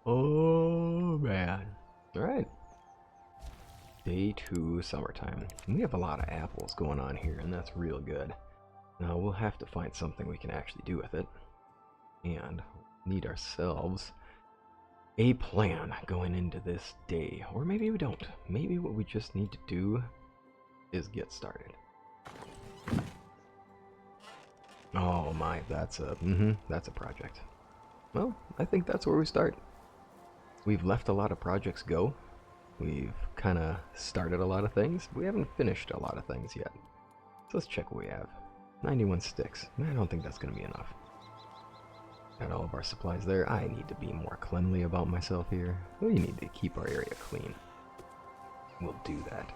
Oh man. Alright. Day 2, summertime. We have a lot of apples going on here, and that's real good. Now we'll have to find something we can actually do with it. And need ourselves a plan going into this day. Or maybe we don't. Maybe what we just need to do is get started. Oh my, that's a project. Well, I think that's where we start. We've left a lot of projects go. We've kind of started a lot of things. We haven't finished a lot of things yet. So let's check what we have. 91 sticks. I don't think that's going to be enough. Got all of our supplies there. I need to be more cleanly about myself here. We need to keep our area clean. We'll do that.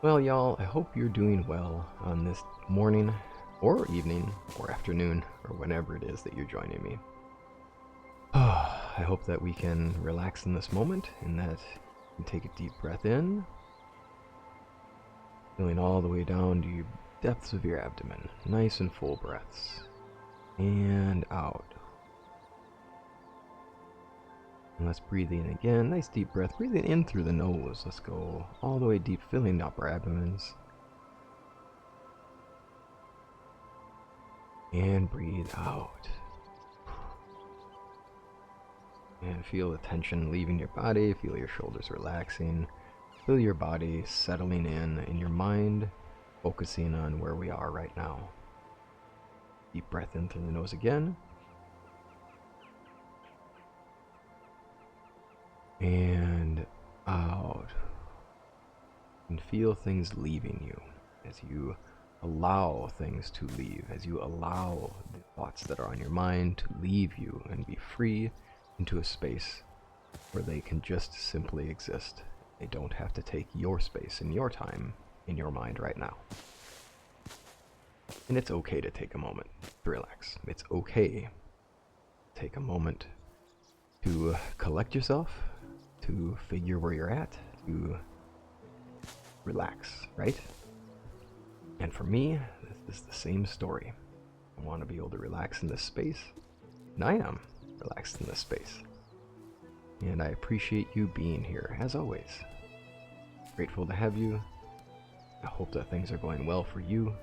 Well, y'all, I hope you're doing well on this morning, or evening, or afternoon, or whenever it is that you're joining me. I hope that we can relax in this moment, and that you can take a deep breath in, feeling all the way down to your depths of your abdomen. Nice and full breaths. And out. And let's breathe in again. Nice deep breath. Breathing in through the nose. Let's go all the way deep, filling up our abdomens. And breathe out. And feel the tension leaving your body. Feel your shoulders relaxing. Feel your body settling in and your mind focusing on where we are right now. Deep breath in through the nose again. And out. And feel things leaving you as you allow things to leave, as you allow the thoughts that are on your mind to leave you and be free into a space where they can just simply exist. They don't have to take your space and your time in your mind right now. And it's okay to take a moment to relax. It's okay to take a moment to collect yourself, to figure where you're at, to relax, right? And for me, this is the same story. I want to be able to relax in this space, and I am relaxed in this space. And I appreciate you being here, as always. Grateful to have you. I hope that things are going well for you.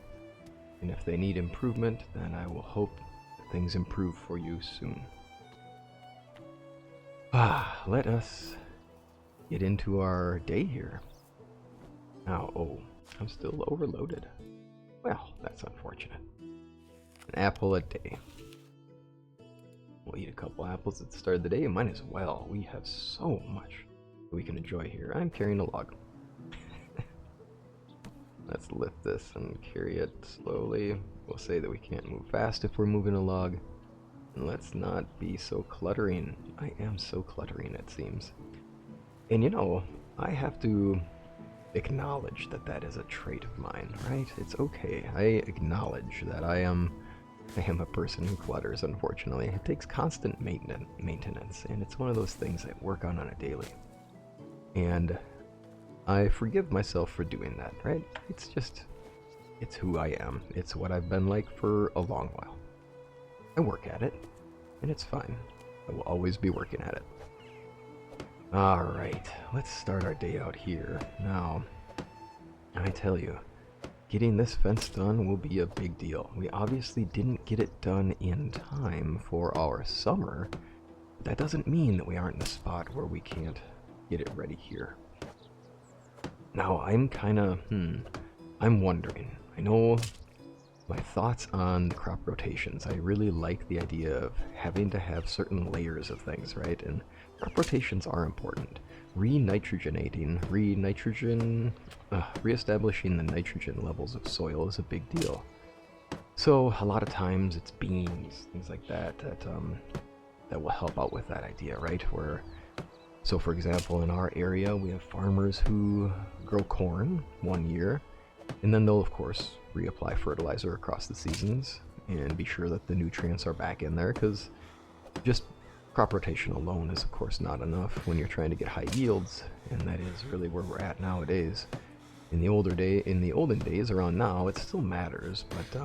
And if they need improvement, then I will hope that things improve for you soon. Let us get into our day here. Now, I'm still overloaded. Well, that's unfortunate. An apple a day. We'll eat a couple apples at the start of the day, and might as well. We have so much that we can enjoy here. I'm carrying a log. Let's lift this and carry it slowly. We'll say that we can't move fast if we're moving a log. And let's not be so cluttering. I am so cluttering, it seems. And you know, I have to acknowledge that that is a trait of mine, right? It's okay. I acknowledge that I am a person who clutters, unfortunately. It takes constant maintenance, and it's one of those things I work on a daily. And I forgive myself for doing that, right? It's who I am. It's what I've been like for a long while. I work at it, and it's fine. I will always be working at it. Alright, let's start our day out here. Now, I tell you, getting this fence done will be a big deal. We obviously didn't get it done in time for our summer. But that doesn't mean that we aren't in a spot where we can't get it ready here. Now, I'm wondering. I know my thoughts on the crop rotations. I really like the idea of having to have certain layers of things, right? And crop rotations are important. Re-establishing the nitrogen levels of soil is a big deal. So a lot of times it's beans, things like that will help out with that idea, right? So for example, in our area, we have farmers who grow corn one year, and then they'll of course reapply fertilizer across the seasons and be sure that the nutrients are back in there, because just crop rotation alone is of course not enough when you're trying to get high yields, and that is really where we're at nowadays. In the olden days around now, it still matters, but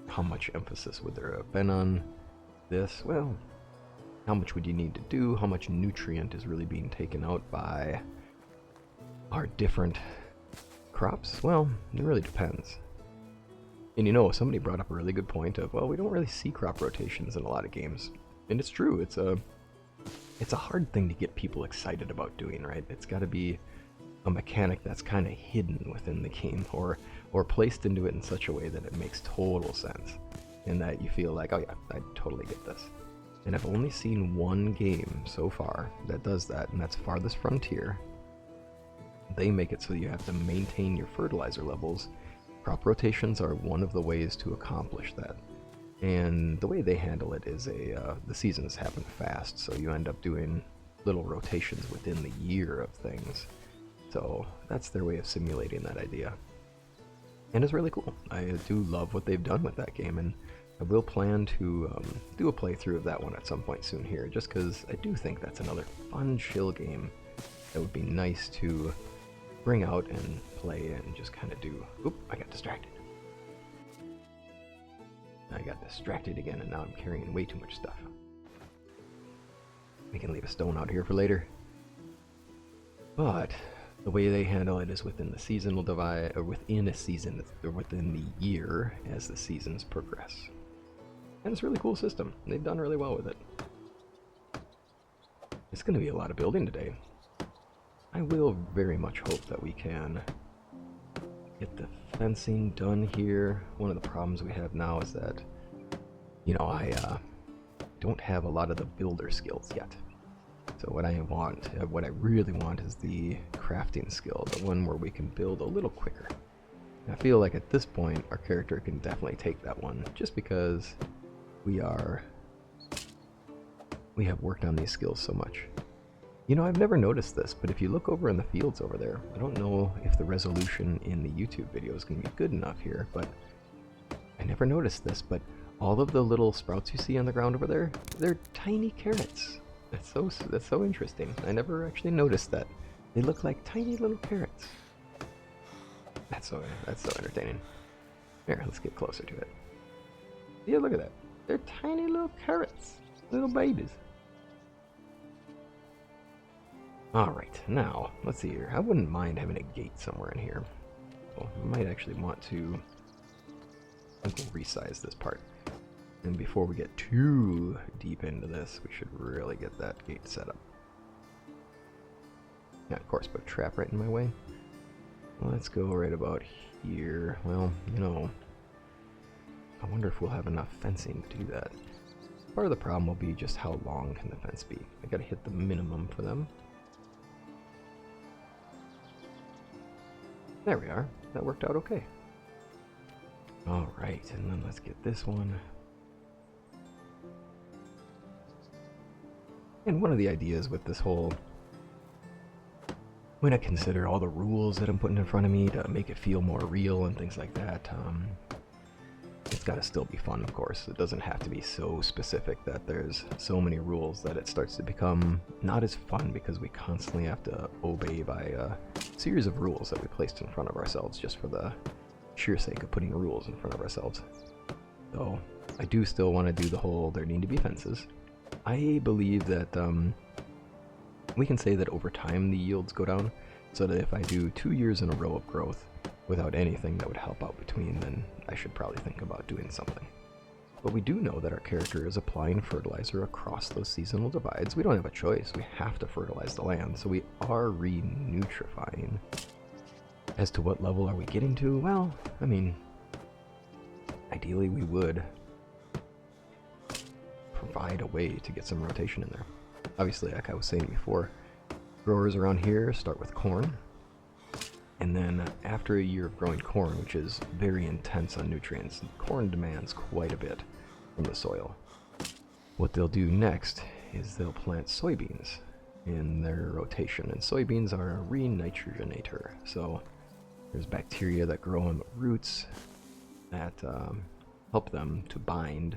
how much emphasis would there have been on this, well, how much would you need to do? How much nutrient is really being taken out by our different crops? Well, it really depends. And you know, somebody brought up a really good point of, well, we don't really see crop rotations in a lot of games. And it's true, it's a hard thing to get people excited about doing, right? It's got to be a mechanic that's kind of hidden within the game, or placed into it in such a way that it makes total sense, and that you feel like, oh yeah, I totally get this. And I've only seen one game so far that does that, and that's Farthest Frontier. They make it so you have to maintain your fertilizer levels. Crop rotations are one of the ways to accomplish that. And the way they handle it is the seasons happen fast, so you end up doing little rotations within the year of things. So that's their way of simulating that idea. And it's really cool. I do love what they've done with that game, and I will plan to do a playthrough of that one at some point soon here, just because I do think that's another fun, chill game that would be nice to bring out and play and just kind of do. Oop, I got distracted. I got distracted again, and now I'm carrying way too much stuff. We can leave a stone out here for later. But the way they handle it is within the seasonal divide, or within a season, or within the year as the seasons progress. And it's a really cool system. They've done really well with it. It's going to be a lot of building today. I will very much hope that we can get the fencing done here. One of the problems we have now is that, you know, I don't have a lot of the builder skills yet. So what I really want is the crafting skill, the one where we can build a little quicker. And I feel like at this point our character can definitely take that one, just because we have worked on these skills so much. You know, I've never noticed this, but if you look over in the fields over there, I don't know if the resolution in the YouTube video is going to be good enough here, but I never noticed this, but all of the little sprouts you see on the ground over there, they're tiny carrots. That's so interesting. I never actually noticed that. They look like tiny little carrots. That's so entertaining. Here, let's get closer to it. Yeah, look at that. They're tiny little carrots. Little babies. Alright, now, let's see here. I wouldn't mind having a gate somewhere in here. Well, I might actually want to, I think we'll resize this part. And before we get too deep into this, we should really get that gate set up. Yeah, of course, put a trap right in my way. Let's go right about here. Well, you know, I wonder if we'll have enough fencing to do that. Part of the problem will be just how long can the fence be. I gotta hit the minimum for them. There we are. That worked out okay. Alright, and then let's get this one. And one of the ideas with this whole, when I consider all the rules that I'm putting in front of me to make it feel more real and things like that, it's got to still be fun, of course. It doesn't have to be so specific that there's so many rules that it starts to become not as fun, because we constantly have to obey by a series of rules that we placed in front of ourselves just for the sheer sake of putting rules in front of ourselves. So I do still want to do the whole, there need to be fences. I believe that we can say that over time the yields go down, so that if I do 2 years in a row of growth without anything that would help out between, then I should probably think about doing something. But we do know that our character is applying fertilizer across those seasonal divides. We don't have a choice. We have to fertilize the land, so we are re-nutrifying. As to what level are we getting to? Well, I mean, ideally we would provide a way to get some rotation in there. Obviously, like I was saying before, growers around here start with corn, and then after a year of growing corn, which is very intense on nutrients, corn demands quite a bit from the soil. What they'll do next is they'll plant soybeans in their rotation, and soybeans are a re-nitrogenator. So there's bacteria that grow on the roots that help them to bind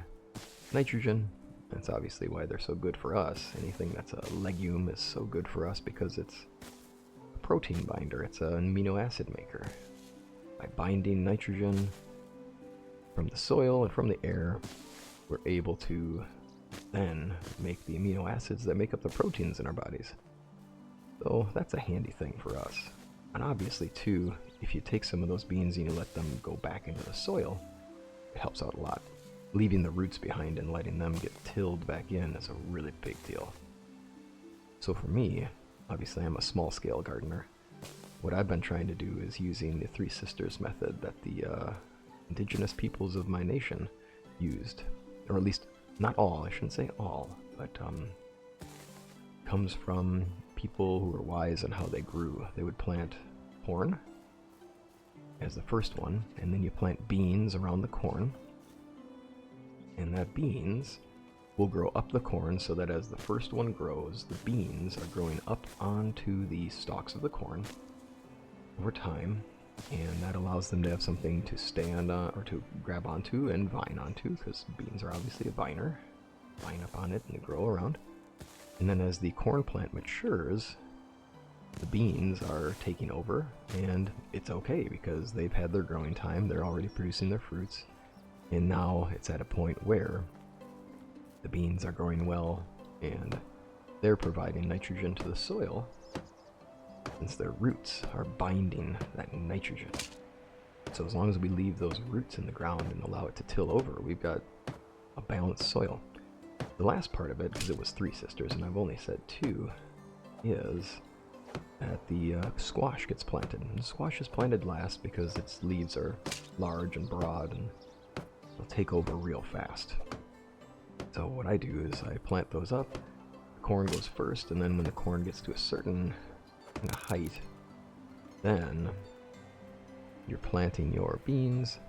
nitrogen. That's obviously why they're so good for us. Anything that's a legume is so good for us because it's a protein binder. It's an amino acid maker. By binding nitrogen from the soil and from the air, we're able to then make the amino acids that make up the proteins in our bodies. So that's a handy thing for us. And obviously too, if you take some of those beans and you let them go back into the soil, it helps out a lot. Leaving the roots behind and letting them get tilled back in is a really big deal. So for me, obviously I'm a small scale gardener. What I've been trying to do is using the Three Sisters method that the indigenous peoples of my nation used. Or at least, not all, I shouldn't say all, but comes from people who were wise on how they grew. They would plant corn as the first one, and then you plant beans around the corn, and that beans will grow up the corn so that as the first one grows, the beans are growing up onto the stalks of the corn over time, and that allows them to have something to stand on or to grab onto and vine onto, because beans are obviously a viner. Vine up on it and grow around. And then as the corn plant matures, the beans are taking over, and it's okay because they've had their growing time, they're already producing their fruits, and now it's at a point where the beans are growing well and they're providing nitrogen to the soil since their roots are binding that nitrogen. So as long as we leave those roots in the ground and allow it to till over, we've got a balanced soil. The last part of it, because it was Three Sisters and I've only said two, is that the squash gets planted. And the squash is planted last because its leaves are large and broad and they'll take over real fast. So what I do is I plant those up, the corn goes first, and then when the corn gets to a certain kind of height, then you're planting your beans,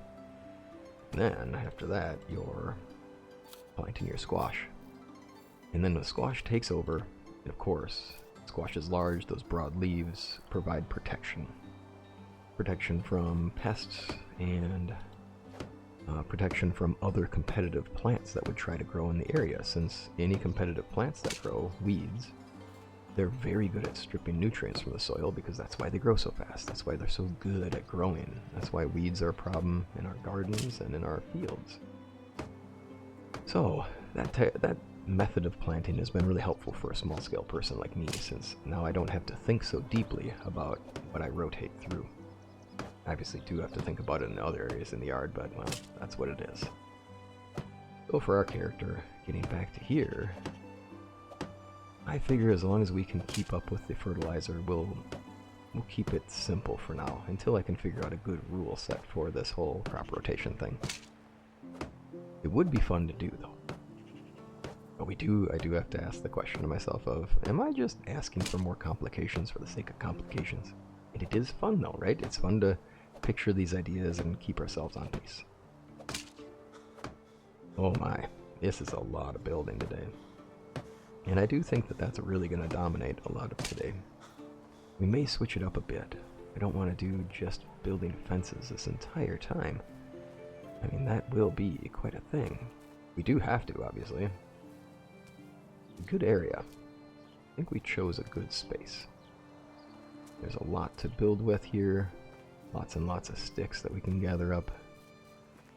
then after that you're planting your squash. And then the squash takes over, and of course, squash is large, those broad leaves provide protection. Protection from pests and protection from other competitive plants that would try to grow in the area, since any competitive plants that grow, weeds, they're very good at stripping nutrients from the soil because that's why they grow so fast. That's why they're so good at growing. That's why weeds are a problem in our gardens and in our fields. So that method of planting has been really helpful for a small scale person like me, since now I don't have to think so deeply about what I rotate through. I obviously do have to think about it in other areas in the yard, but well, that's what it is. So for our character, getting back to here, I figure as long as we can keep up with the fertilizer, we'll keep it simple for now, until I can figure out a good rule set for this whole crop rotation thing. It would be fun to do, though. But I do have to ask the question to myself of, am I just asking for more complications for the sake of complications? And it is fun though, right? It's fun to picture these ideas and keep ourselves on pace. Oh my, this is a lot of building today. And I do think that that's really going to dominate a lot of today. We may switch it up a bit. I don't want to do just building fences this entire time. I mean, that will be quite a thing. We do have to, obviously. Good area. I think we chose a good space. There's a lot to build with here. Lots and lots of sticks that we can gather up.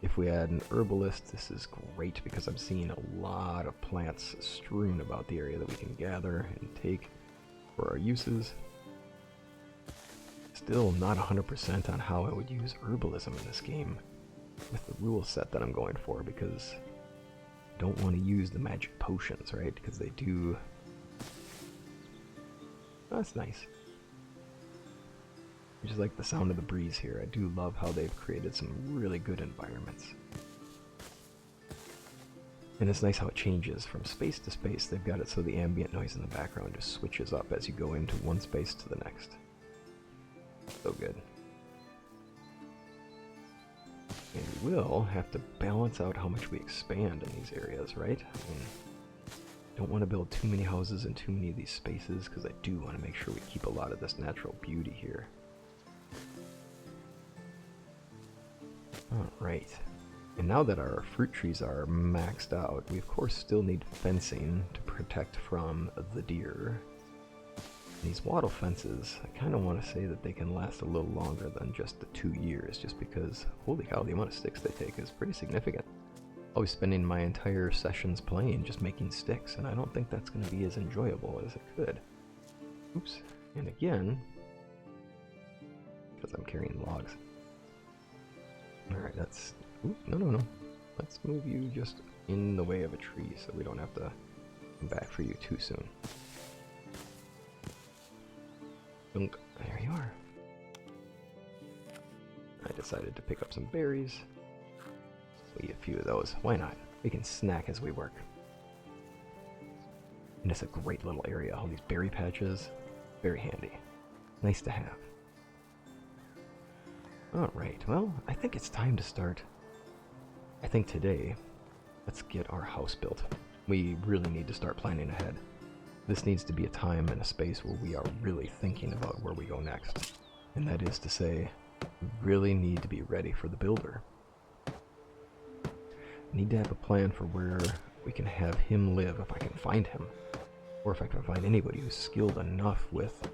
If we add an herbalist, this is great because I'm seeing a lot of plants strewn about the area that we can gather and take for our uses. Still not 100% on how I would use herbalism in this game with the rule set that I'm going for, because I don't want to use the magic potions, right? Because they do... Oh, that's nice. I just like the sound of the breeze here. I do love how they've created some really good environments. And it's nice how it changes from space to space. They've got it so the ambient noise in the background just switches up as you go into one space to the next. So good. And we will have to balance out how much we expand in these areas, right? I mean, don't want to build too many houses in too many of these spaces, because I do want to make sure we keep a lot of this natural beauty here. Alright, and now that our fruit trees are maxed out, we of course still need fencing to protect from the deer. And these wattle fences, I kind of want to say that they can last a little longer than just the 2 years, just because, holy cow, the amount of sticks they take is pretty significant. I'll be spending my entire sessions playing just making sticks, and I don't think that's going to be as enjoyable as it could. Oops. And again, because I'm carrying logs. Alright, that's... Ooh, no. Let's move you just in the way of a tree so we don't have to come back for you too soon. Dunk. There you are. I decided to pick up some berries. We'll eat a few of those. Why not? We can snack as we work. And it's a great little area. All these berry patches. Very handy. Nice to have. Alright, well, I think it's time to start. I think today, let's get our house built. We really need to start planning ahead. This needs to be a time and a space where we are really thinking about where we go next. And that is to say, we really need to be ready for the builder. Need to have a plan for where we can have him live if I can find him. Or if I can find anybody who's skilled enough with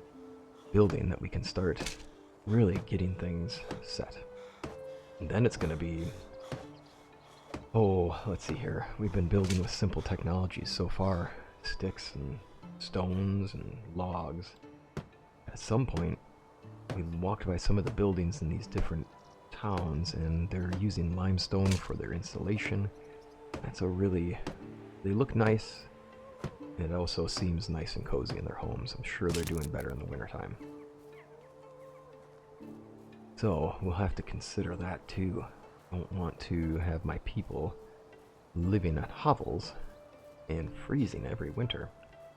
building that we can start really getting things set. And then it's going to be... Oh, let's see here. We've been building with simple technologies so far. Sticks and stones and logs. At some point, we walked by some of the buildings in these different towns, and they're using limestone for their installation. And so really, they look nice. It also seems nice and cozy in their homes. I'm sure they're doing better in the wintertime. So, we'll have to consider that too. I don't want to have my people living at hovels and freezing every winter.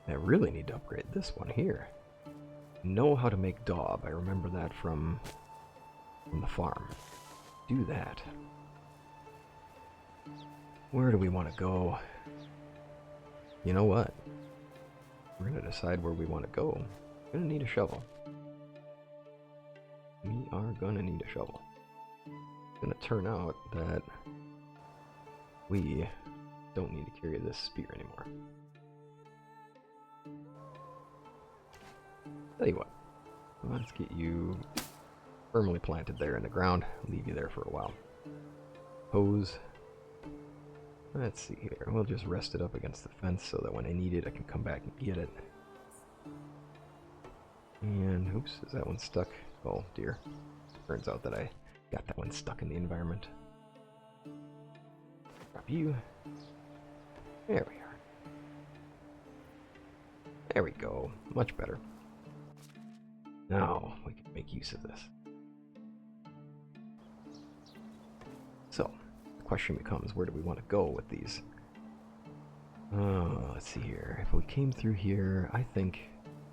I really need to upgrade this one here. Know how to make daub. I remember that from the farm. Do that. Where do we want to go? You know what? We're going to decide where we want to go. We're going to need a shovel. We are going to need a shovel. It's going to turn out that we don't need to carry this spear anymore. Tell you what, let's get you firmly planted there in the ground. Leave you there for a while. Hose. Let's see here. We'll just rest it up against the fence so that when I need it, I can come back and get it. And, oops, is that one stuck? Oh, dear. Turns out that I got that one stuck in the environment. Drop you. There we are. There we go. Much better. Now, we can make use of this. So, the question becomes, where do we want to go with these? Let's see here. If we came through here, I think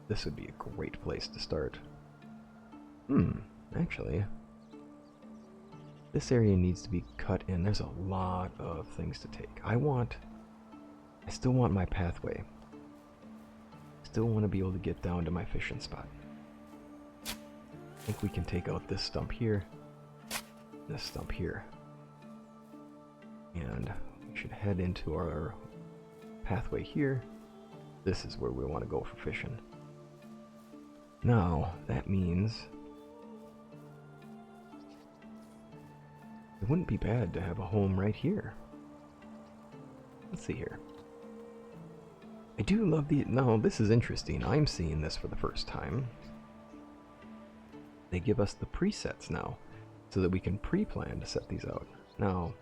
this would be a great place to start. Actually, this area needs to be cut in. There's a lot of things to take. I still want my pathway. Still want to be able to get down to my fishing spot. I think we can take out this stump here, this stump here, and we should head into our pathway here. This is where we want to go for fishing. Now, that means it wouldn't be bad to have a home right here. Let's see here. I do love the... No, this is interesting. I'm seeing this for the first time. They give us the presets now, so that we can pre-plan to set these out. Now,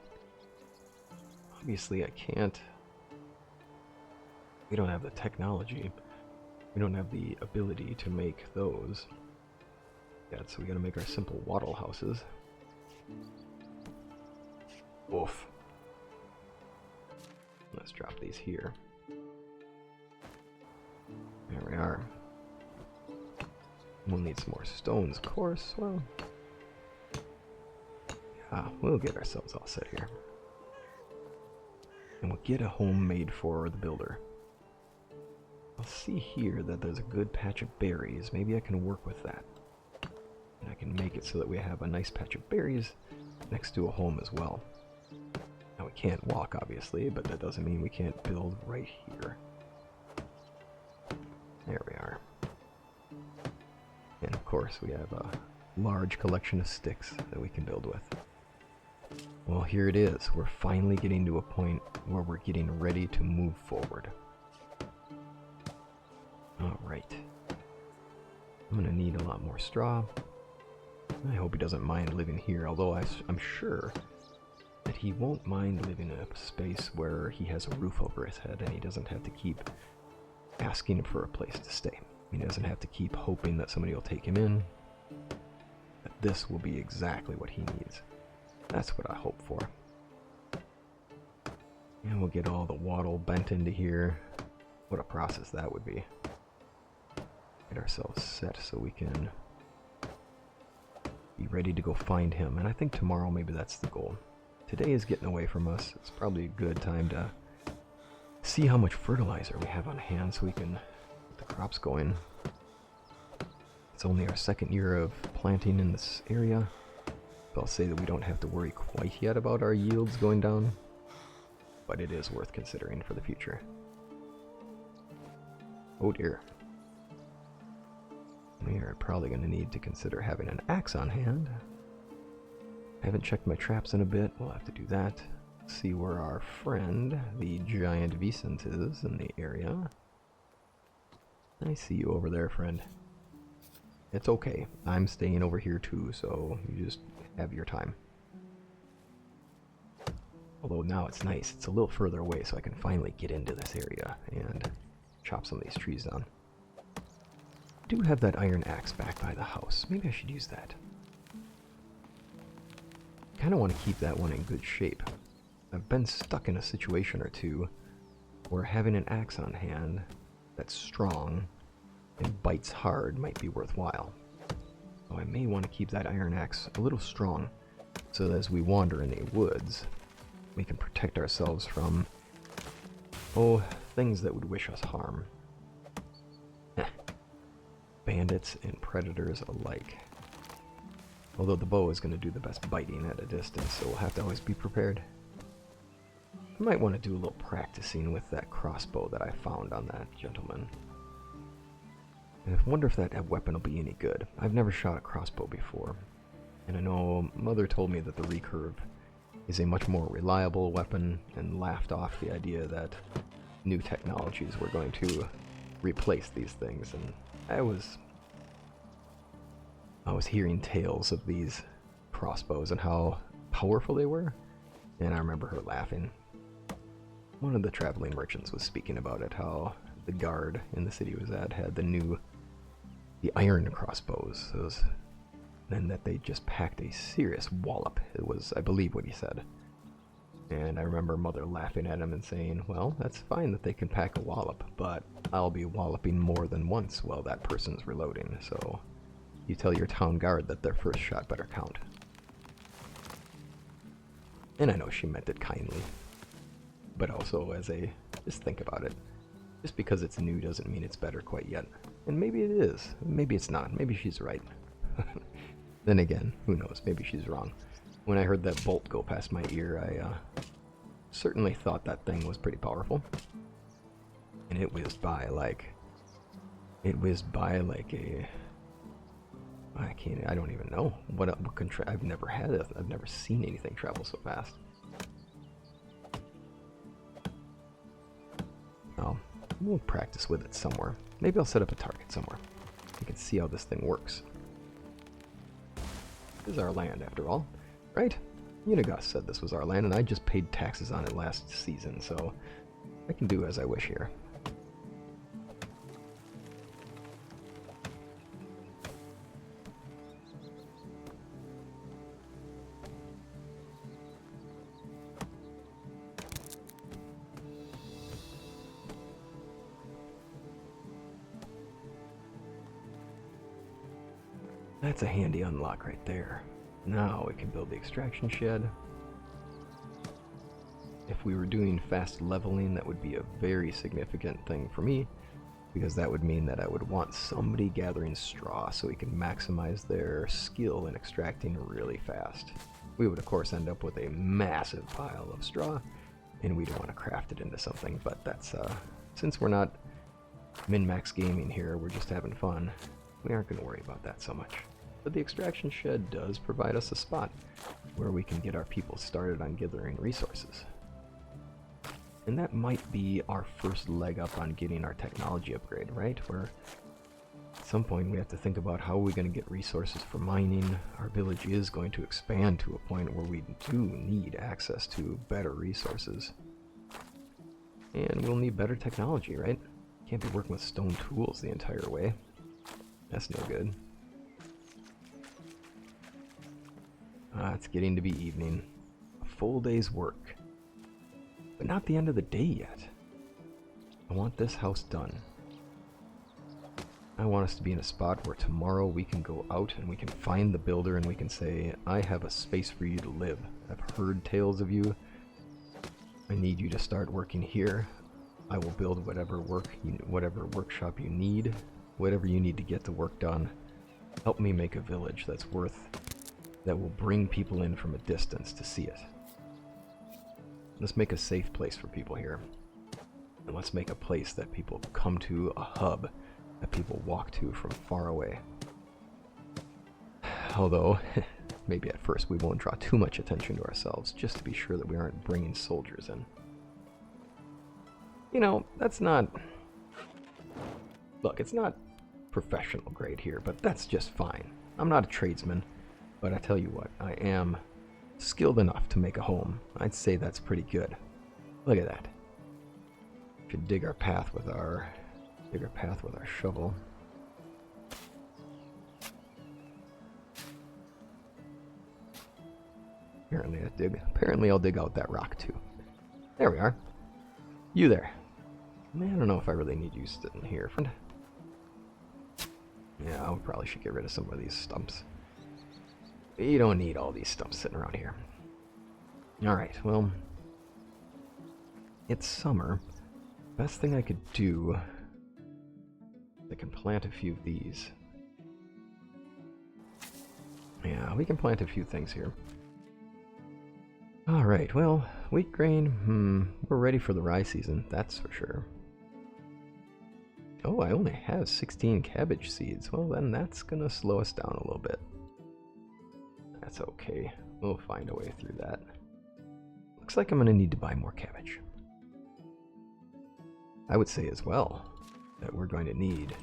obviously I can't... We don't have the technology. We don't have the ability to make those yet, so we gotta make our simple wattle houses. Oof. Let's drop these here. There we are. We'll need some more stones, of course. Well, yeah, we'll get ourselves all set here. And we'll get a home made for the builder. I'll see here that there's a good patch of berries. Maybe I can work with that. And I can make it so that we have a nice patch of berries next to a home as well. Now we can't walk, obviously, but that doesn't mean we can't build right here. There we are. And of course we have a large collection of sticks that we can build with. Well, here it is. We're finally getting to a point where we're getting ready to move forward. Alright. I'm gonna need a lot more straw. I hope he doesn't mind living here, although I'm sure that he won't mind living in a space where he has a roof over his head and he doesn't have to keep asking for a place to stay. He doesn't have to keep hoping that somebody will take him in. That this will be exactly what he needs. That's what I hope for. And we'll get all the wattle bent into here. What a process that would be. Get ourselves set so we can be ready to go find him. And I think tomorrow maybe that's the goal. Today is getting away from us. It's probably a good time to see how much fertilizer we have on hand so we can get the crops going. It's only our second year of planting in this area. So I'll say that we don't have to worry quite yet about our yields going down. But it is worth considering for the future. Oh dear. We are probably going to need to consider having an axe on hand. I haven't checked my traps in a bit. We'll have to do that. See where our friend, the giant Vicent, is in the area. I see you over there, friend. It's okay. I'm staying over here too, so you just have your time. Although now it's nice. It's a little further away, so I can finally get into this area and chop some of these trees down. I do have that iron axe back by the house. Maybe I should use that. I kind of want to keep that one in good shape. I've been stuck in a situation or two where having an axe on hand that's strong and bites hard might be worthwhile. So I may want to keep that iron axe a little strong so that as we wander in the woods, we can protect ourselves from, things that would wish us harm. Bandits and predators alike. Although the bow is going to do the best biting at a distance, so we'll have to always be prepared. I might want to do a little practicing with that crossbow that I found on that gentleman. And I wonder if that weapon will be any good. I've never shot a crossbow before. And I know Mother told me that the recurve is a much more reliable weapon and laughed off the idea that new technologies were going to replace these things. And I was hearing tales of these crossbows and how powerful they were, and I remember her laughing. One of the traveling merchants was speaking about it, how the guard in the city he was at had the iron crossbows, and that they just packed a serious wallop. It was, I believe, what he said. And I remember Mother laughing at him and saying, well, that's fine that they can pack a wallop, but I'll be walloping more than once while that person's reloading, so you tell your town guard that their first shot better count. And I know she meant it kindly, but also just think about it. Just because it's new doesn't mean it's better quite yet. And maybe it is, maybe it's not, maybe she's right. Then again, who knows, maybe she's wrong. When I heard that bolt go past my ear, I certainly thought that thing was pretty powerful. And it whizzed by like a... I don't even know. I've never seen anything travel so fast. We'll practice with it somewhere. Maybe I'll set up a target somewhere. You can see how this thing works. This is our land, after all. Right? Unigas said this was our land, and I just paid taxes on it last season, so I can do as I wish here. That's a handy unlock right there. Now we can build the extraction shed. If we were doing fast leveling, that would be a very significant thing for me, because that would mean that I would want somebody gathering straw so we can maximize their skill in extracting really fast. We would of course end up with a massive pile of straw, and we'd want to craft it into something, but that's, since we're not min-max gaming here, we're just having fun, we aren't going to worry about that so much. But the extraction shed does provide us a spot where we can get our people started on gathering resources. And that might be our first leg up on getting our technology upgrade, right? Where at some point we have to think about how we're going to get resources for mining. Our village is going to expand to a point where we do need access to better resources. And we'll need better technology, right? Can't be working with stone tools the entire way. That's no good. It's getting to be evening. A full day's work. But not the end of the day yet. I want this house done. I want us to be in a spot where tomorrow we can go out and we can find the builder and we can say, I have a space for you to live. I've heard tales of you. I need you to start working here. I will build whatever workshop you need, whatever you need to get the work done. Help me make a village that will bring people in from a distance to see it. Let's make a safe place for people here. And let's make a place that people come to, a hub that people walk to from far away. Although, maybe at first we won't draw too much attention to ourselves, just to be sure that we aren't bringing soldiers in. You know, that's not... Look, it's not professional grade here, but that's just fine. I'm not a tradesman, but I tell you what, I am skilled enough to make a home. I'd say that's pretty good. Look at that. Should dig our path with our shovel. Apparently I'll dig out that rock too. There we are. You there. Man, I don't know if I really need you sitting here, friend. Yeah, I probably should get rid of some of these stumps. You don't need all these stumps sitting around here. Alright, well, it's summer. Best thing I could do, I can plant a few of these. Yeah, we can plant a few things here. Alright, well, wheat grain, we're ready for the rye season, that's for sure. Oh, I only have 16 cabbage seeds. Well, then that's gonna slow us down a little bit. That's okay. We'll find a way through that. Looks like I'm gonna need to buy more cabbage. I would say as well that we're going to need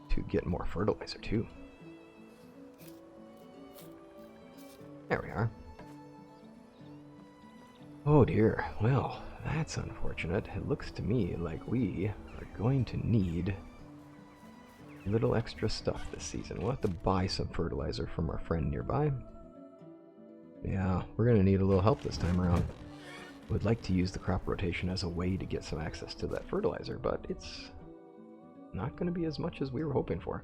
to get more fertilizer too. There we are. Oh dear. Well, that's unfortunate. It looks to me like we are going to need a little extra stuff this season. We'll have to buy some fertilizer from our friend nearby. Yeah, we're going to need a little help this time around. Would like to use the crop rotation as a way to get some access to that fertilizer, but it's not going to be as much as we were hoping for.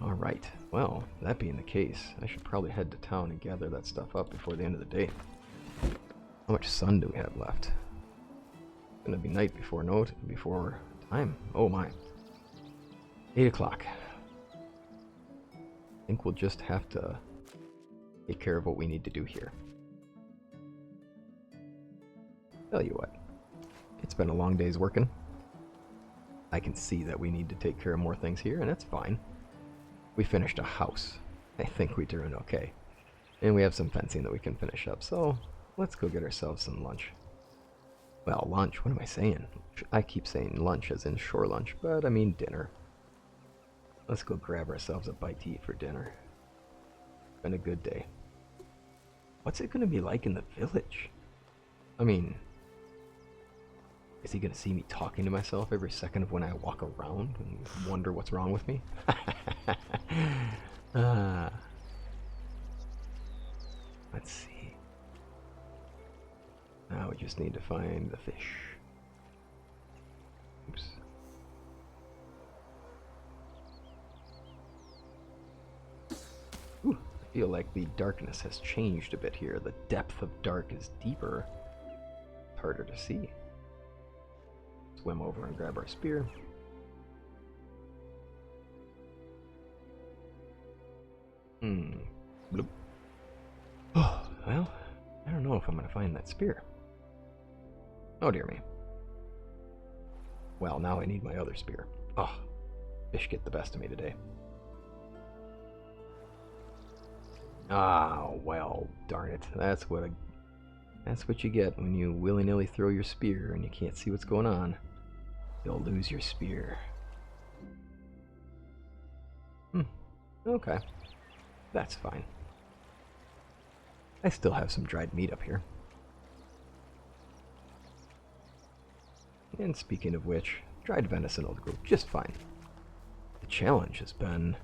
Alright, well, that being the case, I should probably head to town and gather that stuff up before the end of the day. How much sun do we have left? It's gonna be night before before time. Oh my. 8 o'clock. I think we'll just have to take care of what we need to do here. Tell you what, it's been a long day's working. I can see that we need to take care of more things here, and that's fine. We finished a house. I think we're doing okay. And we have some fencing that we can finish up, so let's go get ourselves some lunch. Well, lunch, what am I saying? I keep saying lunch as in shore lunch, but I mean dinner. Let's go grab ourselves a bite to eat for dinner. Been a good day. What's it gonna be like in the village? I mean, is he gonna see me talking to myself every second of when I walk around and wonder what's wrong with me? Let's see. Now we just need to find the fish. Oops. Ooh, I feel like the darkness has changed a bit here. The depth of dark is deeper. It's harder to see. Swim over and grab our spear. Bloop. Oh, well, I don't know if I'm gonna find that spear. Oh dear me. Well, now I need my other spear. Oh, Fish get the best of me today. Ah, well, darn it. That's what you get when you willy-nilly throw your spear and you can't see what's going on. You'll lose your spear. Okay. That's fine. I still have some dried meat up here. And speaking of which, dried venison will go just fine. The challenge has been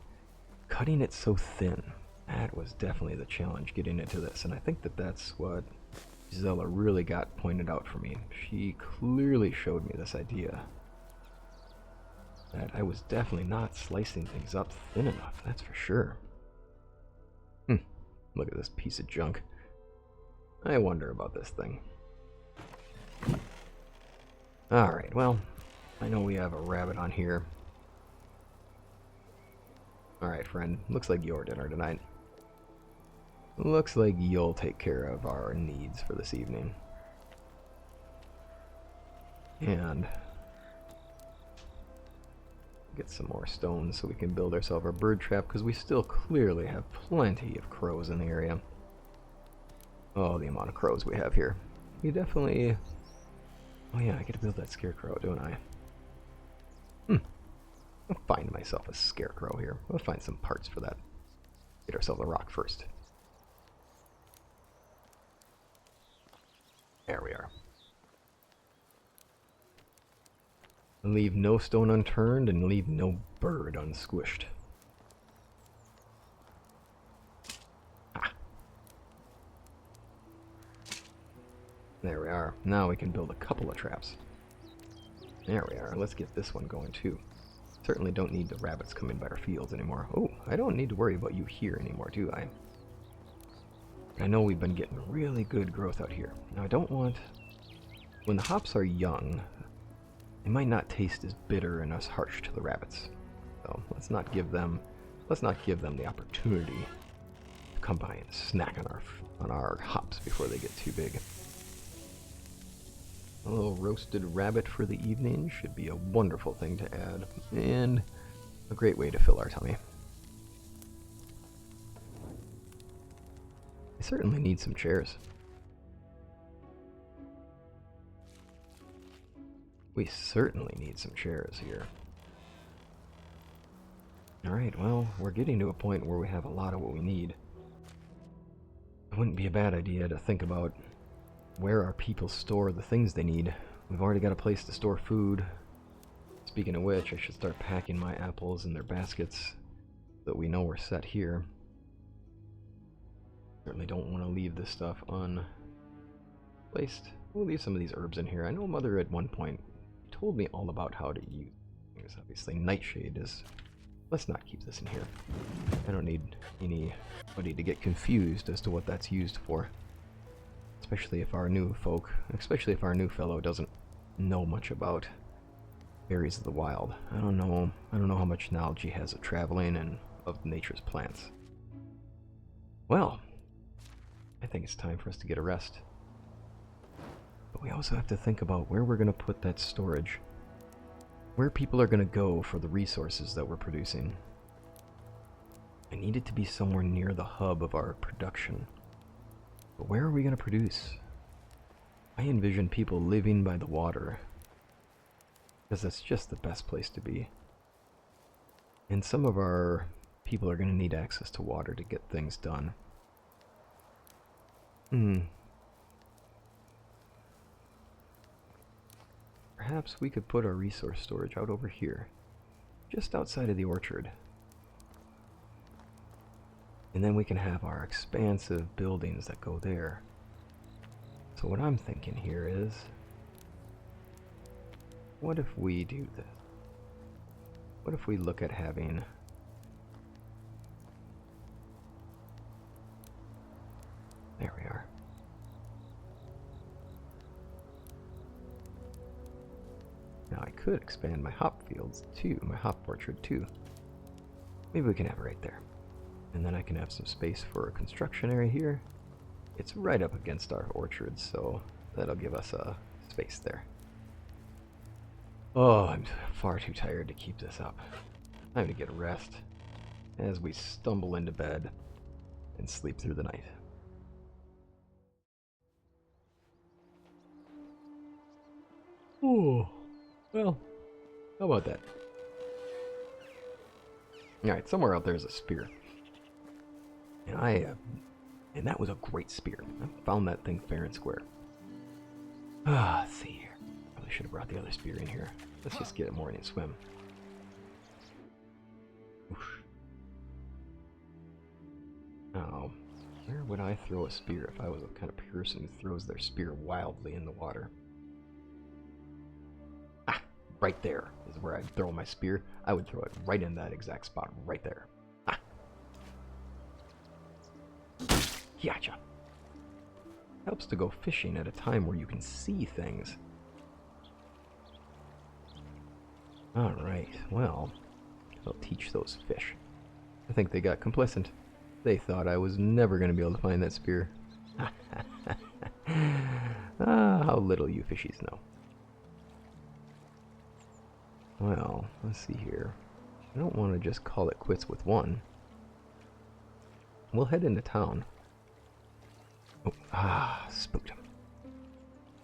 cutting it so thin. That was definitely the challenge, getting into this, and I think that's what Zella really got pointed out for me. She clearly showed me this idea that I was definitely not slicing things up thin enough, that's for sure. Look at this piece of junk. I wonder about this thing. Alright, well, I know we have a rabbit on here. Alright, friend, looks like your dinner tonight. Looks like you'll take care of our needs for this evening. And get some more stones so we can build ourselves our bird trap, because we still clearly have plenty of crows in the area. Oh, the amount of crows we have here. We definitely... Oh yeah, I get to build that scarecrow, don't I? I'll find myself a scarecrow here. We'll find some parts for that. Get ourselves a rock first. There we are. Leave no stone unturned and leave no bird unsquished. Ah. There we are. Now we can build a couple of traps. There we are. Let's get this one going too. Certainly don't need the rabbits coming by our fields anymore. Oh, I don't need to worry about you here anymore, do I? I know we've been getting really good growth out here. Now I don't want... When the hops are young, they might not taste as bitter and as harsh to the rabbits. So let's not give them the opportunity to come by and snack on our hops before they get too big. A little roasted rabbit for the evening should be a wonderful thing to add, and a great way to fill our tummy. I certainly need some chairs. We certainly need some chairs here. Alright, well, we're getting to a point where we have a lot of what we need. It wouldn't be a bad idea to think about where our people store the things they need. We've already got a place to store food. Speaking of which, I should start packing my apples in their baskets so that we know we're set here. Certainly don't want to leave this stuff unplaced. We'll leave some of these herbs in here. I know Mother at one point told me all about how to use things. Obviously, nightshade is... Let's not keep this in here. I don't need anybody to get confused as to what that's used for. Especially if our new fellow doesn't know much about berries of the wild. I don't know how much knowledge he has of traveling and of nature's plants. Well, I think it's time for us to get a rest. But we also have to think about where we're going to put that storage. Where people are going to go for the resources that we're producing. I need it to be somewhere near the hub of our production. But where are we going to produce? I envision people living by the water, because that's just the best place to be. And some of our people are going to need access to water to get things done. Perhaps we could put our resource storage out over here, just outside of the orchard. And then we can have our expansive buildings that go there. So what I'm thinking here is, what if we do this? What if we look at having... There we are. Now I could expand my hop fields too, my hop orchard too. Maybe we can have it right there. And then I can have some space for a construction area here. It's right up against our orchard, so that'll give us a space there. Oh, I'm far too tired to keep this up. Time to get rest as we stumble into bed and sleep through the night. Oh, well, how about that? Alright, somewhere out there is a spear. And that was a great spear. I found that thing fair and square. Let's see here. Probably should have brought the other spear in here. Let's just get a morning swim. Oof. Now, where would I throw a spear if I was the kind of person who throws their spear wildly in the water? Right there is where I'd throw my spear. I would throw it right in that exact spot, right there. Gotcha. Helps to go fishing at a time where you can see things. Alright, well, I'll teach those fish. I think they got complacent. They thought I was never going to be able to find that spear. How little you fishies know. Well, let's see here. I don't want to just call it quits with one. We'll head into town. Oh, spooked him.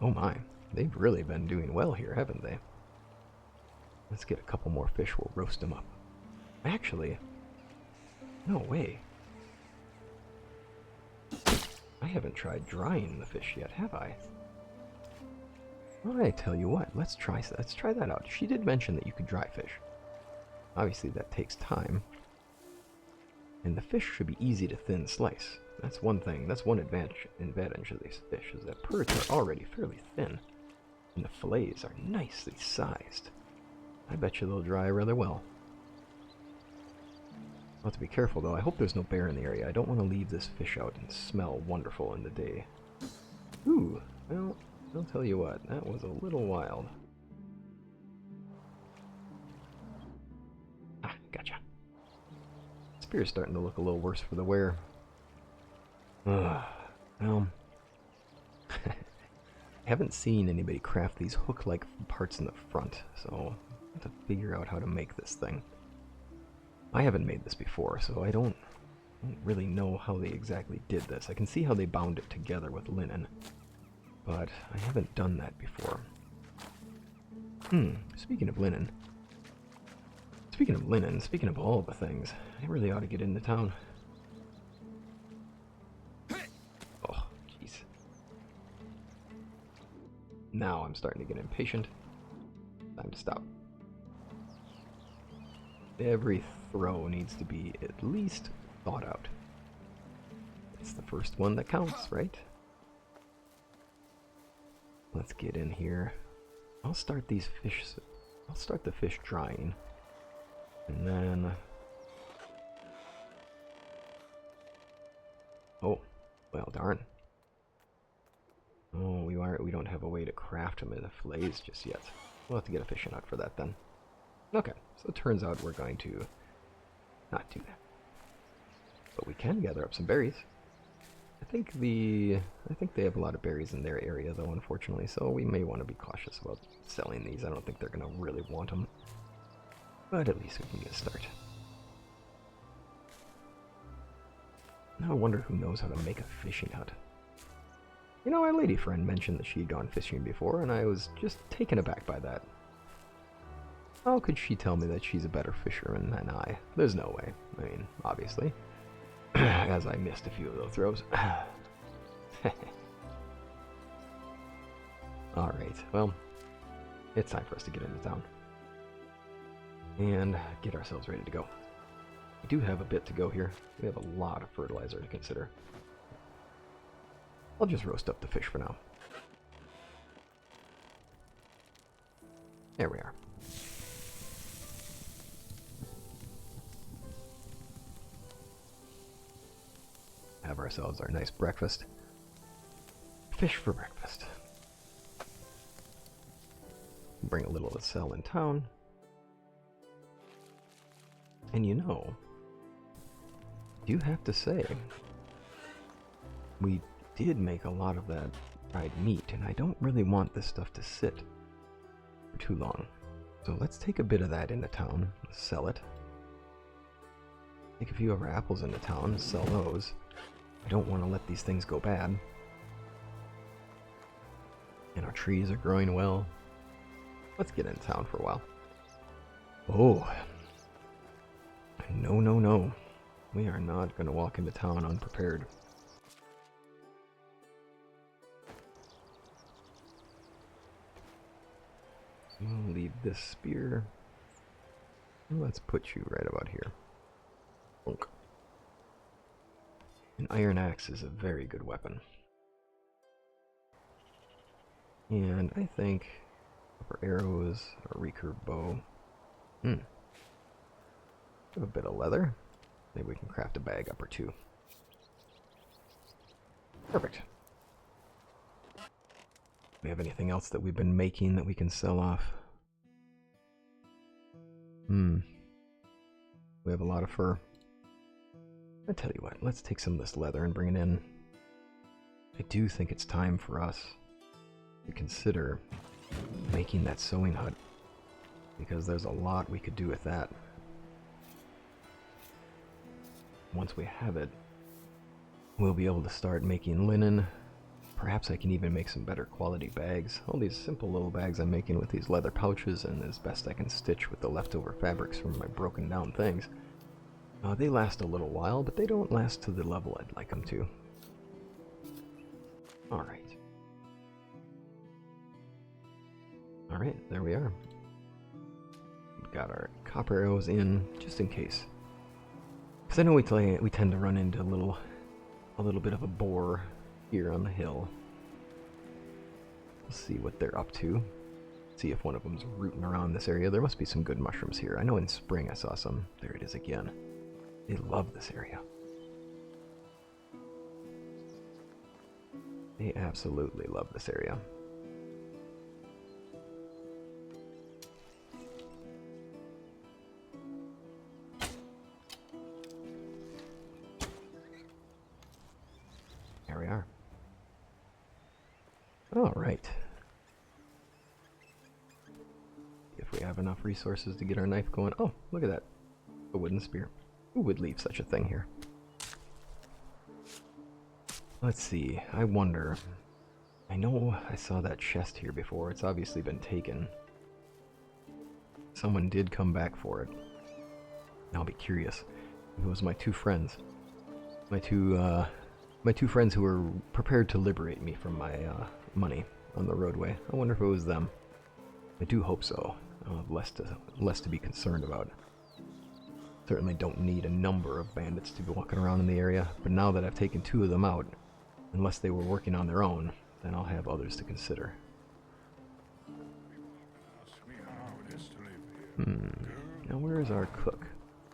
Oh my, they've really been doing well here, haven't they? Let's get a couple more fish, we'll roast them up. Actually, no way. I haven't tried drying the fish yet, have I? Well, I tell you what, let's try that out. She did mention that you could dry fish. Obviously that takes time. And the fish should be easy to thin slice. That's one thing, that's one advantage of these fish, is that perch are already fairly thin. And the fillets are nicely sized. I bet you they'll dry rather well. I'll have to be careful though, I hope there's no bear in the area. I don't want to leave this fish out and smell wonderful in the day. Ooh, well, I'll tell you what, that was a little wild. Gotcha. Spear's starting to look a little worse for the wear. Well, I haven't seen anybody craft these hook-like parts in the front, so I have to figure out how to make this thing. I haven't made this before, so I don't really know how they exactly did this. I can see how they bound it together with linen, but I haven't done that before. Speaking of all the things, I really ought to get into town. Oh, jeez. Now I'm starting to get impatient. Time to stop. Every throw needs to be at least thought out. It's the first one that counts, right? Let's get in here. I'll start the fish drying. And then... Oh, well, darn. Oh, we don't have a way to craft them in the fillets just yet. We'll have to get a fishing rod for that then. Okay, so it turns out we're going to not do that. But we can gather up some berries. I think they have a lot of berries in their area though, unfortunately, so we may want to be cautious about selling these. I don't think they're going to really want them. But at least we can get a start. Now I wonder who knows how to make a fishing hut. You know, our lady friend mentioned that she'd gone fishing before, and I was just taken aback by that. How could she tell me that she's a better fisherman than I? There's no way. I mean, obviously. As I missed a few of those throws. Alright, well, it's time for us to get into town. And get ourselves ready to go. We do have a bit to go here. We have a lot of fertilizer to consider. I'll just roast up the fish for now. There we are. Have ourselves our nice breakfast. Fish for breakfast. Bring a little to sell in town. And you know, I do have to say, we did make a lot of that fried meat, and I don't really want this stuff to sit for too long. So let's take a bit of that into town, sell it, Take a few of our apples into town and sell those. I don't want to let these things go bad. And our trees are growing well. Let's get into town for a while. Oh. No, no, no. We are not going to walk into town unprepared. We'll leave this spear. Let's put you right about here. Bonk. An iron axe is a very good weapon. And I think for arrows, a recurve bow. Have a bit of leather. Maybe we can craft a bag up or two. Perfect. Do we have anything else that we've been making that we can sell off? We have a lot of fur. I tell you what, let's take some of this leather and bring it in. I do think it's time for us to consider making that sewing hut, because there's a lot we could do with that. Once we have it, we'll be able to start making linen. Perhaps I can even make some better quality bags. All these simple little bags I'm making with these leather pouches and as best I can stitch with the leftover fabrics from my broken down things. They last a little while, but they don't last to the level I'd like them to. Alright. Alright, there we are. We've got our copper arrows in, just in case. Because I know we tend to run into a little bit of a bore here on the hill. We'll see what they're up to. See if one of them's rooting around this area. There must be some good mushrooms here. I know in spring I saw some. There it is again. They love this area. They absolutely love this area. There we are. All right. If we have enough resources to get our knife going. Oh, look at that. A wooden spear. Who would leave such a thing here? Let's see. I wonder. I know I saw that chest here before. It's obviously been taken. Someone did come back for it. I'll be curious. It was my two friends. My two friends who were prepared to liberate me from my money on the roadway. I wonder if it was them. I do hope so. I'll have less to be concerned about. Certainly don't need a number of bandits to be walking around in the area, but now that I've taken two of them out, unless they were working on their own, then I'll have others to consider. Now where is our cook?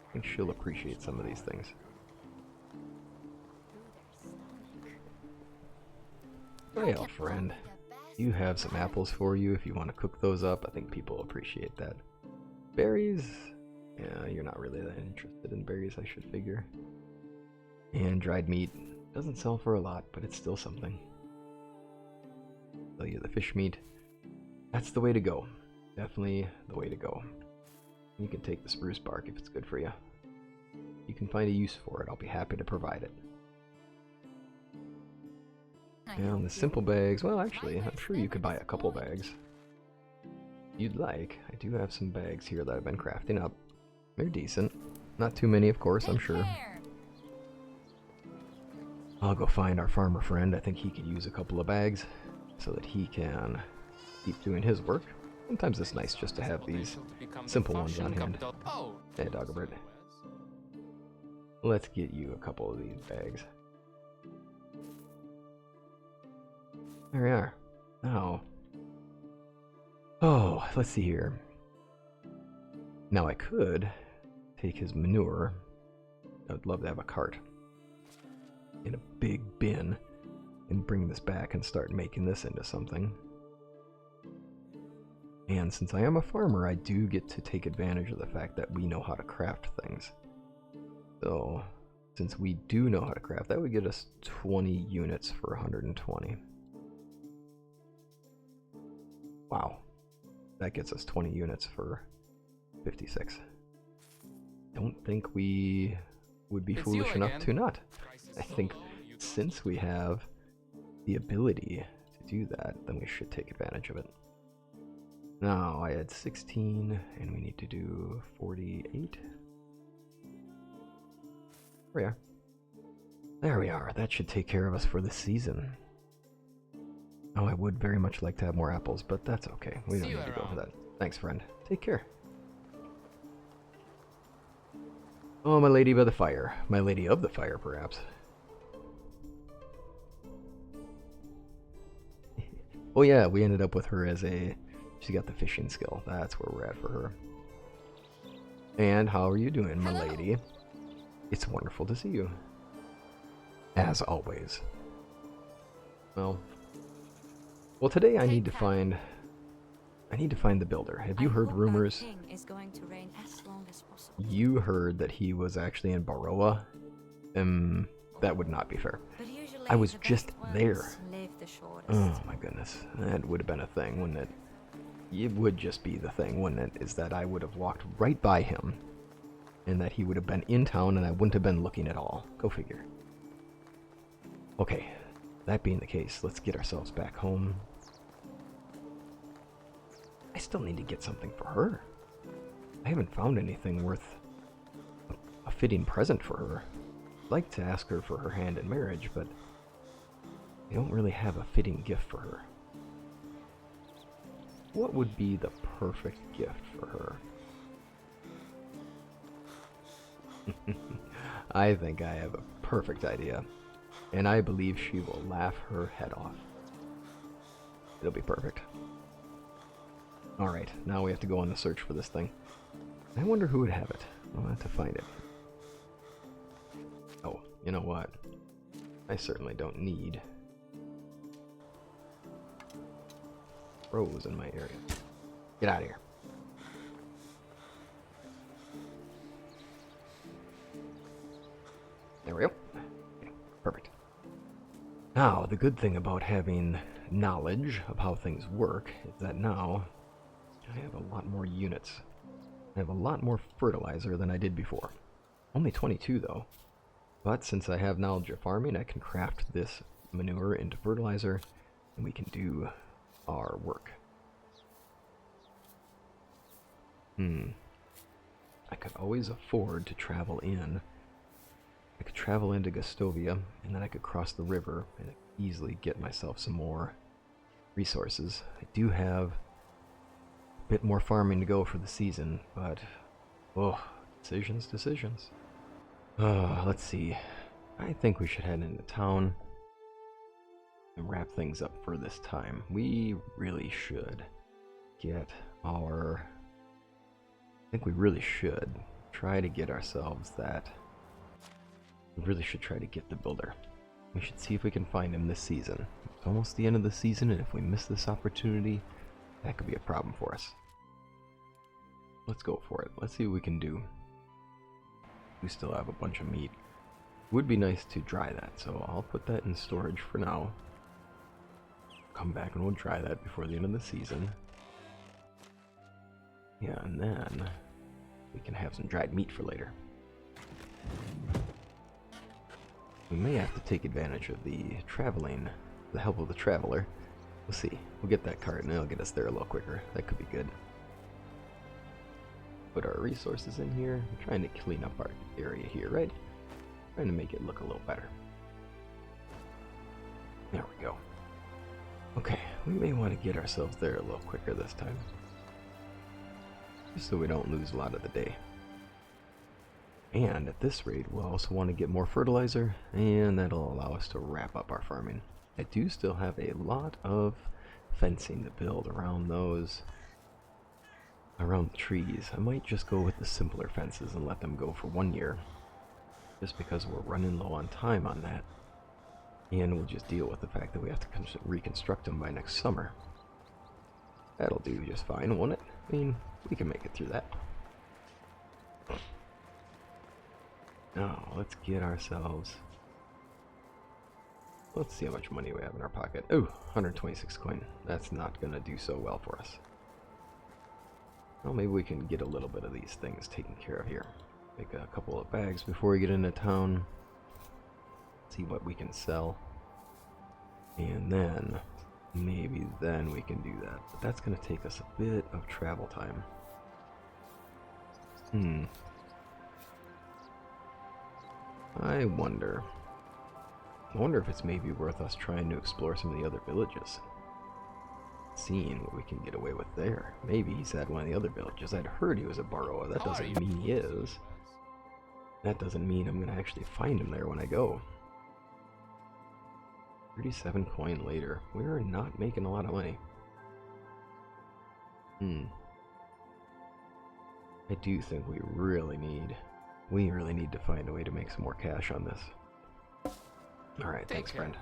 I think she'll appreciate some of these things. Well, friend, you have some apples for you if you want to cook those up. I think people appreciate that. Berries? Yeah, you're not really that interested in berries, I should figure. And dried meat. Doesn't sell for a lot, but it's still something. Sell you the fish meat. That's the way to go. Definitely the way to go. You can take the spruce bark if it's good for you. You can find a use for it. I'll be happy to provide it. And the simple bags, well actually, I'm sure you could buy a couple bags. You'd like. I do have some bags here that I've been crafting up. They're decent. Not too many, of course, I'm sure. I'll go find our farmer friend. I think he could use a couple of bags so that he can keep doing his work. Sometimes it's nice just to have these simple ones on hand. Hey, Dagobert. Let's get you a couple of these bags. There we are. Now, oh, let's see here. Now I could take his manure. I would love to have a cart in a big bin and bring this back and start making this into something. And since I am a farmer, I do get to take advantage of the fact that we know how to craft things. So, since we do know how to craft, that would get us 20 units for 120. Wow. That gets us 20 units for 56. Don't think we would be It's you foolish enough again. to not. Crisis I so think low, you since we have the ability to do that, then we should take advantage of it. Now, I had 16, and we need to do 48. There we are. There we are. That should take care of us for the season. Oh, I would very much like to have more apples, but that's okay. We don't See you need to go for around. that. Thanks, friend. Take care. Oh, my lady by the fire. My lady of the fire, perhaps. Oh yeah, we ended up with her as a... She got the fishing skill. That's where we're at for her. And how are you doing, my Hello. lady? It's wonderful to see you. As always. Well, today I need to find the builder. Have you heard rumors? Is going to reign as long as possible. You heard that he was actually in Baroa? That would not be fair. But usually I was the just best ones there. live the shortest. Oh my goodness. That would have been a thing, wouldn't it? It would just be the thing, wouldn't it? Is that I would have walked right by him, and that he would have been in town and I wouldn't have been looking at all. Go figure. Okay, that being the case, let's get ourselves back home. I still need to get something for her. I haven't found anything worth a fitting present for her. I'd like to ask her for her hand in marriage, but I don't really have a fitting gift for her. What would be the perfect gift for her? I think I have a perfect idea, and I believe she will laugh her head off. It'll be perfect. Alright, now we have to go on the search for this thing. I wonder who would have it. I'll have to find it. Oh, you know what? I certainly don't need crows in my area. Get out of here. There we go. Okay, perfect. Now, the good thing about having knowledge of how things work is that now I have a lot more units. I have a lot more fertilizer than I did before. Only 22 though. But since I have knowledge of farming, I can craft this manure into fertilizer, and we can do our work. I could always afford to travel in. I could travel into Gustovia, and then I could cross the river and easily get myself some more resources. I do have a bit more farming to go for the season, but oh, decisions. Let's see. I think we should head into town and wrap things up for this time. We really should get our... I think we really should try to get ourselves that... We really should try to get the builder. We should see if we can find him this season. It's almost the end of the season, and if we miss this opportunity, that could be a problem for us. Let's go for it. Let's see what we can do. We still have a bunch of meat. Would be nice to dry that, so I'll put that in storage for now. Come back and we'll dry that before the end of the season. Yeah, and then we can have some dried meat for later. We may have to take advantage of the help of the traveler. We'll see. We'll get that cart and it'll get us there a little quicker. That could be good. Put our resources in here. I'm trying to clean up our area here, right? Trying to make it look a little better. There we go. Okay, we may want to get ourselves there a little quicker this time. Just so we don't lose a lot of the day. And at this rate, we'll also want to get more fertilizer, and that'll allow us to wrap up our farming. I do still have a lot of fencing to build around the trees. I might just go with the simpler fences and let them go for 1 year, just because we're running low on time on that. And we'll just deal with the fact that we have to reconstruct them by next summer. That'll do just fine, won't it? I mean, we can make it through that. Now, let's get ourselves... Let's see how much money we have in our pocket. Oh, 126 coin. That's not going to do so well for us. Well, maybe we can get a little bit of these things taken care of here. Make a couple of bags before we get into town. See what we can sell. And then, maybe then we can do that. But that's going to take us a bit of travel time. I wonder if it's maybe worth us trying to explore some of the other villages. Seeing what we can get away with there. Maybe he's at one of the other villages. I'd heard he was a Baroa. That doesn't mean he is. That doesn't mean I'm going to actually find him there when I go. 37 coin later. We're not making a lot of money. I do think we really need to find a way to make some more cash on this. Alright, thanks, friend.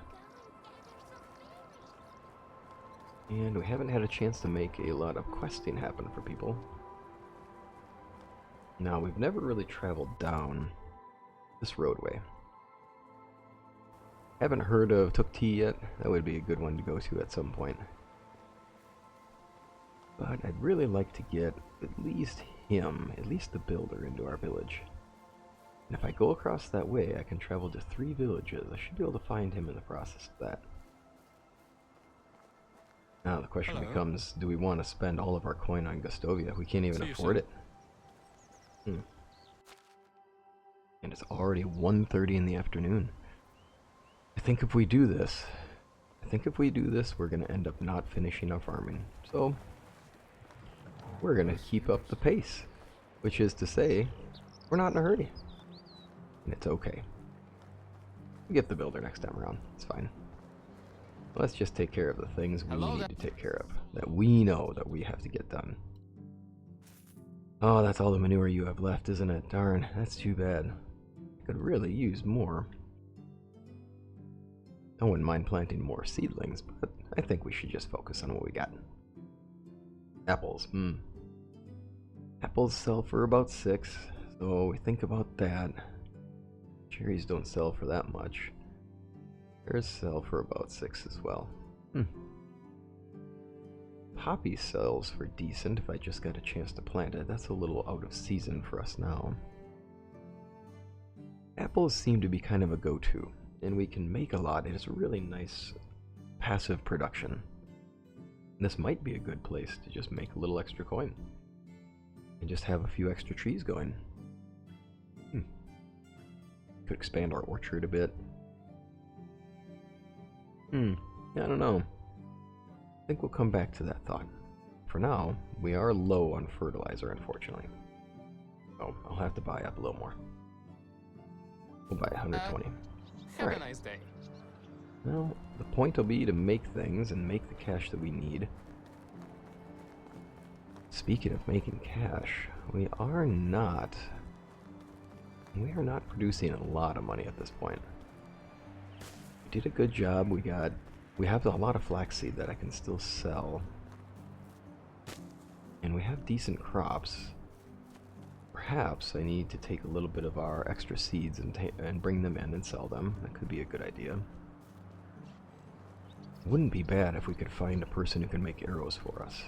And we haven't had a chance to make a lot of questing happen for people. Now, we've never really traveled down this roadway. Haven't heard of Tukti yet. That would be a good one to go to at some point. But I'd really like to get at least the builder, into our village. And if I go across that way, I can travel to 3 villages. I should be able to find him in the process of that. Now the question becomes, do we want to spend all of our coin on Gustovia? We can't even afford it. And it's already 1:30 in the afternoon. I think if we do this, we're going to end up not finishing our farming. So, we're going to keep up the pace. Which is to say, we're not in a hurry. And it's okay. We get the builder next time around. It's fine. Let's just take care of the things we need to take care of. That we know that we have to get done. Oh, that's all the manure you have left, isn't it? Darn, that's too bad. I could really use more. I wouldn't mind planting more seedlings, but I think we should just focus on what we got. Apples, Apples sell for about 6, so we think about that. Cherries don't sell for that much. Pears sell for about 6 as well. Poppy sells for decent if I just got a chance to plant it. That's a little out of season for us now. Apples seem to be kind of a go-to, and we can make a lot. It is a really nice passive production. This might be a good place to just make a little extra coin. And just have a few extra trees going. Could expand our orchard a bit. I don't know. I think we'll come back to that thought. For now, we are low on fertilizer, unfortunately. So I'll have to buy up a little more. We'll buy 120. Have a nice day. Well, the point will be to make things and make the cash that we need. Speaking of making cash, we are not producing a lot of money at this point. We did a good job. We have a lot of flaxseed that I can still sell. And we have decent crops. Perhaps I need to take a little bit of our extra seeds and bring them in and sell them. That could be a good idea. It wouldn't be bad if we could find a person who can make arrows for us.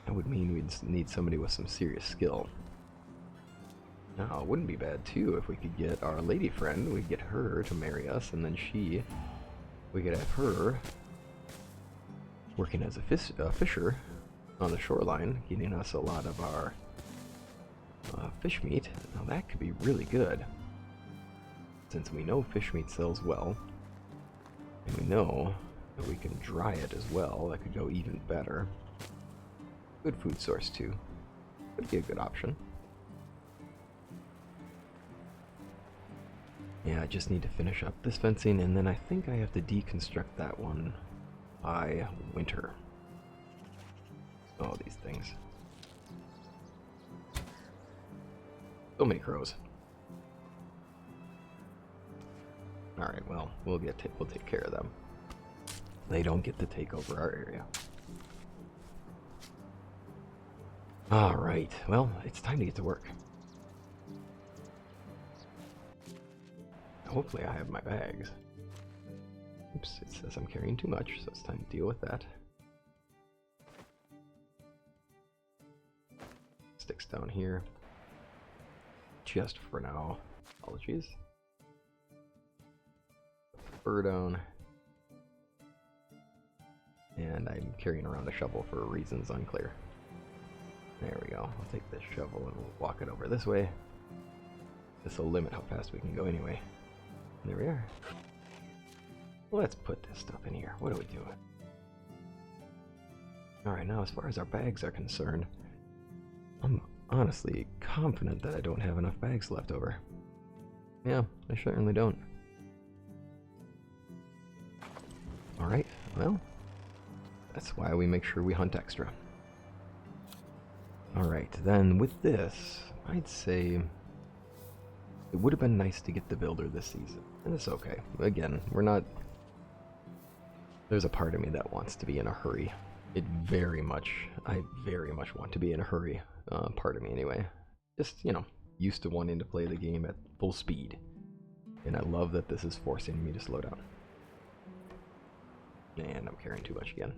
That would mean we'd need somebody with some serious skill. Now, it wouldn't be bad too if we could get our lady friend, we'd get her to marry us, and then we could have her working as a fisher on the shoreline, getting us a lot of our fish meat. Now that could be really good, since we know fish meat sells well, and we know that we can dry it as well. That could go even better. Good food source too. Could be a good option. Yeah, I just need to finish up this fencing, and then I think I have to deconstruct that one by winter. Oh, these things. So many crows. Alright, well, we'll take care of them. They don't get to take over our area. Alright, well, it's time to get to work. Hopefully I have my bags. Oops, it says I'm carrying too much, so it's time to deal with that. sticks down here. Just for now. Apologies. Fur down. And I'm carrying around a shovel for reasons unclear. There we go. I'll take this shovel and we'll walk it over this way. This will limit how fast we can go anyway. There we are. Let's put this stuff in here. What are we doing? Alright, now as far as our bags are concerned, I'm honestly confident that I don't have enough bags left over. Yeah, I certainly don't. Alright, well, that's why we make sure we hunt extra. Alright, then with this, I'd say it would have been nice to get the builder this season. And it's okay. Again, we're not... There's a part of me that wants to be in a hurry. I very much want to be in a hurry. Part of me anyway. Just, you know, used to wanting to play the game at full speed. And I love that this is forcing me to slow down. And I'm carrying too much again.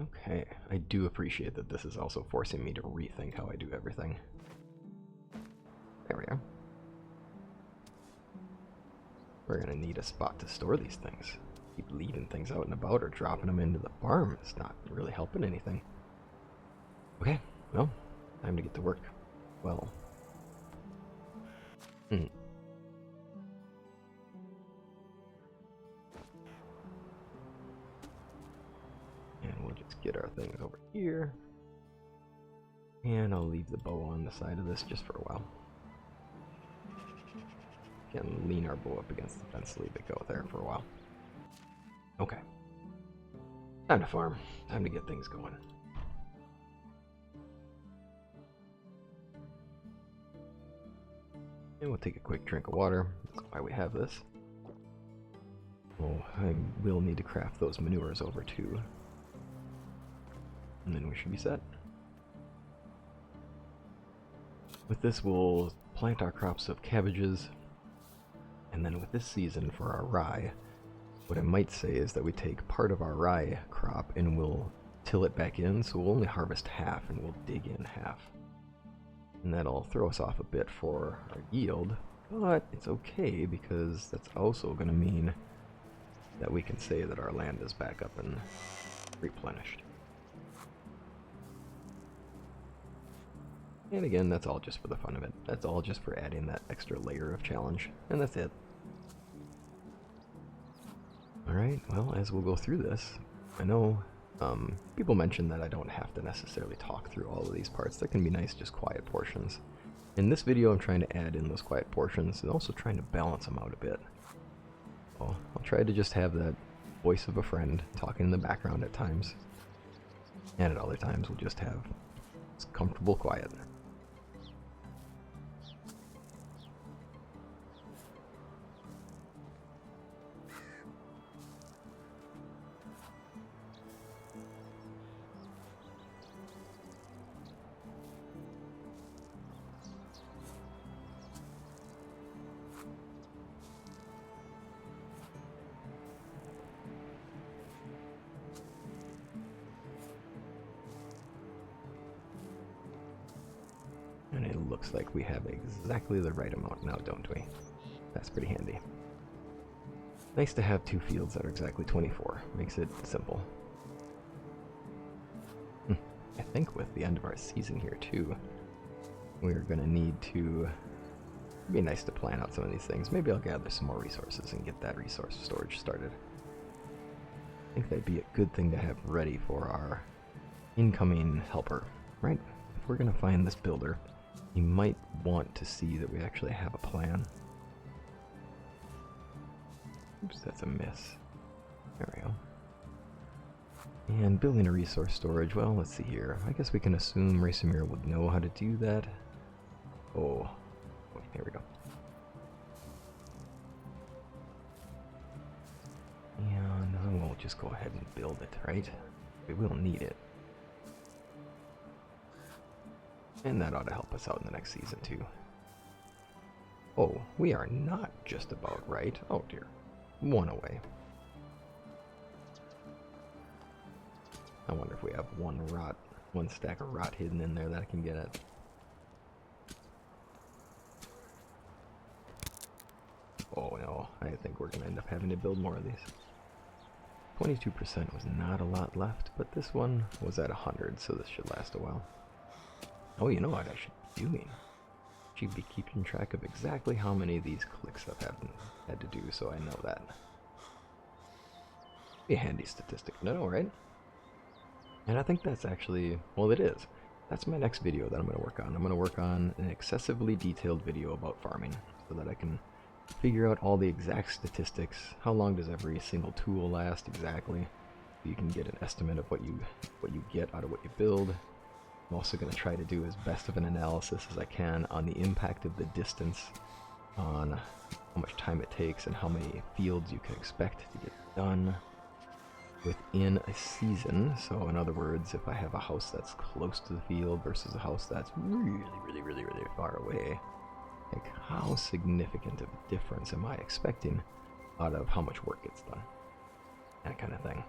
Okay, I do appreciate that this is also forcing me to rethink how I do everything. There we are. We're gonna need a spot to store these things. Keep leaving things out and about or dropping them into the farm. It's not really helping anything. Okay, well, time to get to work. Well. And we'll just get our things over here. And I'll leave the bow on the side of this just for a while. Can lean our bow up against the fence, leave it go there for a while. Okay. Time to farm. Time to get things going. And we'll take a quick drink of water. That's why we have this. Oh, I will need to craft those manures over too. And then we should be set. With this, we'll plant our crops of cabbages. And then with this season for our rye, what I might say is that we take part of our rye crop and we'll till it back in, so we'll only harvest half and we'll dig in half. And that'll throw us off a bit for our yield, but it's okay because that's also going to mean that we can say that our land is back up and replenished. And again, that's all just for the fun of it. That's all just for adding that extra layer of challenge, and that's it. Alright, well, as we'll go through this, I know people mention that I don't have to necessarily talk through all of these parts. There can be nice, just quiet portions. In this video, I'm trying to add in those quiet portions and also trying to balance them out a bit. So I'll try to just have that voice of a friend talking in the background at times. And at other times, we'll just have comfortable quiet. And it looks like we have exactly the right amount now, don't we? That's pretty handy. Nice to have two fields that are exactly 24. Makes it simple. I think with the end of our season here too, we're going to need to... It'd be nice to plan out some of these things. Maybe I'll gather some more resources and get that resource storage started. I think that'd be a good thing to have ready for our incoming helper, right? If we're going to find this builder, you might want to see that we actually have a plan. Oops, that's a miss. There we go. And building a resource storage, well, let's see here. I guess we can assume Racemir would know how to do that. Oh, here we go. And we'll just go ahead and build it, right? We will need it. And that ought to help us out in the next season, too. Oh, we are not just about right. Oh, dear. One away. I wonder if we have one stack of rot hidden in there that I can get at. Oh no, I think we're gonna end up having to build more of these. 22% was not a lot left, but this one was at 100, so this should last a while. Oh, you know what I should be doing? I should be keeping track of exactly how many of these clicks I've had to do, so I know that. Be a handy statistic, no, right? And I think that's actually, well, it is. That's my next video that I'm going to work on. I'm going to work on an excessively detailed video about farming, so that I can figure out all the exact statistics. How long does every single tool last exactly? So you can get an estimate of what you get out of what you build. I'm also going to try to do as best of an analysis as I can on the impact of the distance, on how much time it takes, and how many fields you can expect to get done within a season. So in other words, if I have a house that's close to the field versus a house that's really far away, like how significant of a difference am I expecting out of how much work gets done? That kind of thing.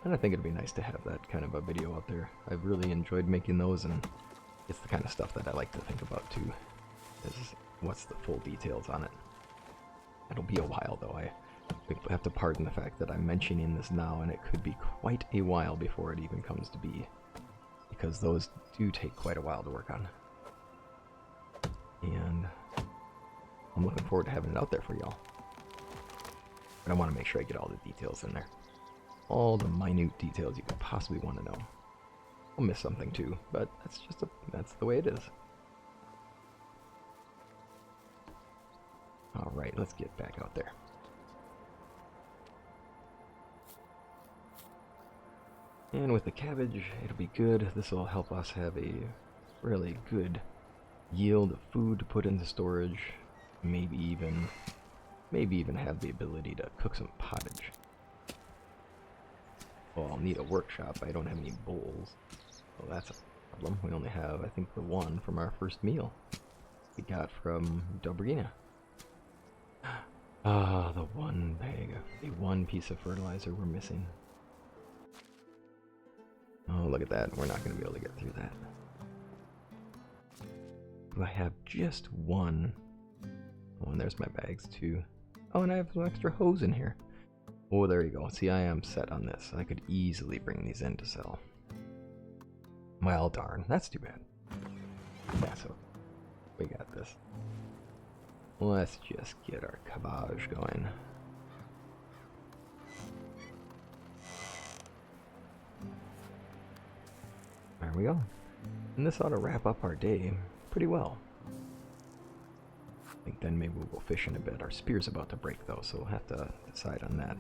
And I think it'd be nice to have that kind of a video out there. I've really enjoyed making those, and it's the kind of stuff that I like to think about too, is what's the full details on it. It'll be a while though. I have to pardon the fact that I'm mentioning this now, and it could be quite a while before it even comes to be, because those do take quite a while to work on. And I'm looking forward to having it out there for y'all. But I want to make sure I get all the details in there. All the minute details you could possibly want to know. I'll miss something too, but that's the way it is. Alright, let's get back out there. And with the cabbage, it'll be good. This will help us have a really good yield of food to put into storage. Maybe even have the ability to cook some pottage. Well, I'll need a workshop. I don't have any bowls. Well, that's a problem. We only have, I think, the one from our first meal we got from Dobrina. Ah, the one bag, the one piece of fertilizer we're missing. Oh, look at that. We're not going to be able to get through that. Do I have just one? Oh, and there's my bags too. Oh, and I have some extra hose in here. Oh, there you go. See, I am set on this. I could easily bring these in to sell. Well, darn. That's too bad. Yeah, so we got this. Let's just get our cabbage going. There we go. And this ought to wrap up our day pretty well. I think then maybe we'll go fishing a bit. Our spear's about to break though, so we'll have to decide on that.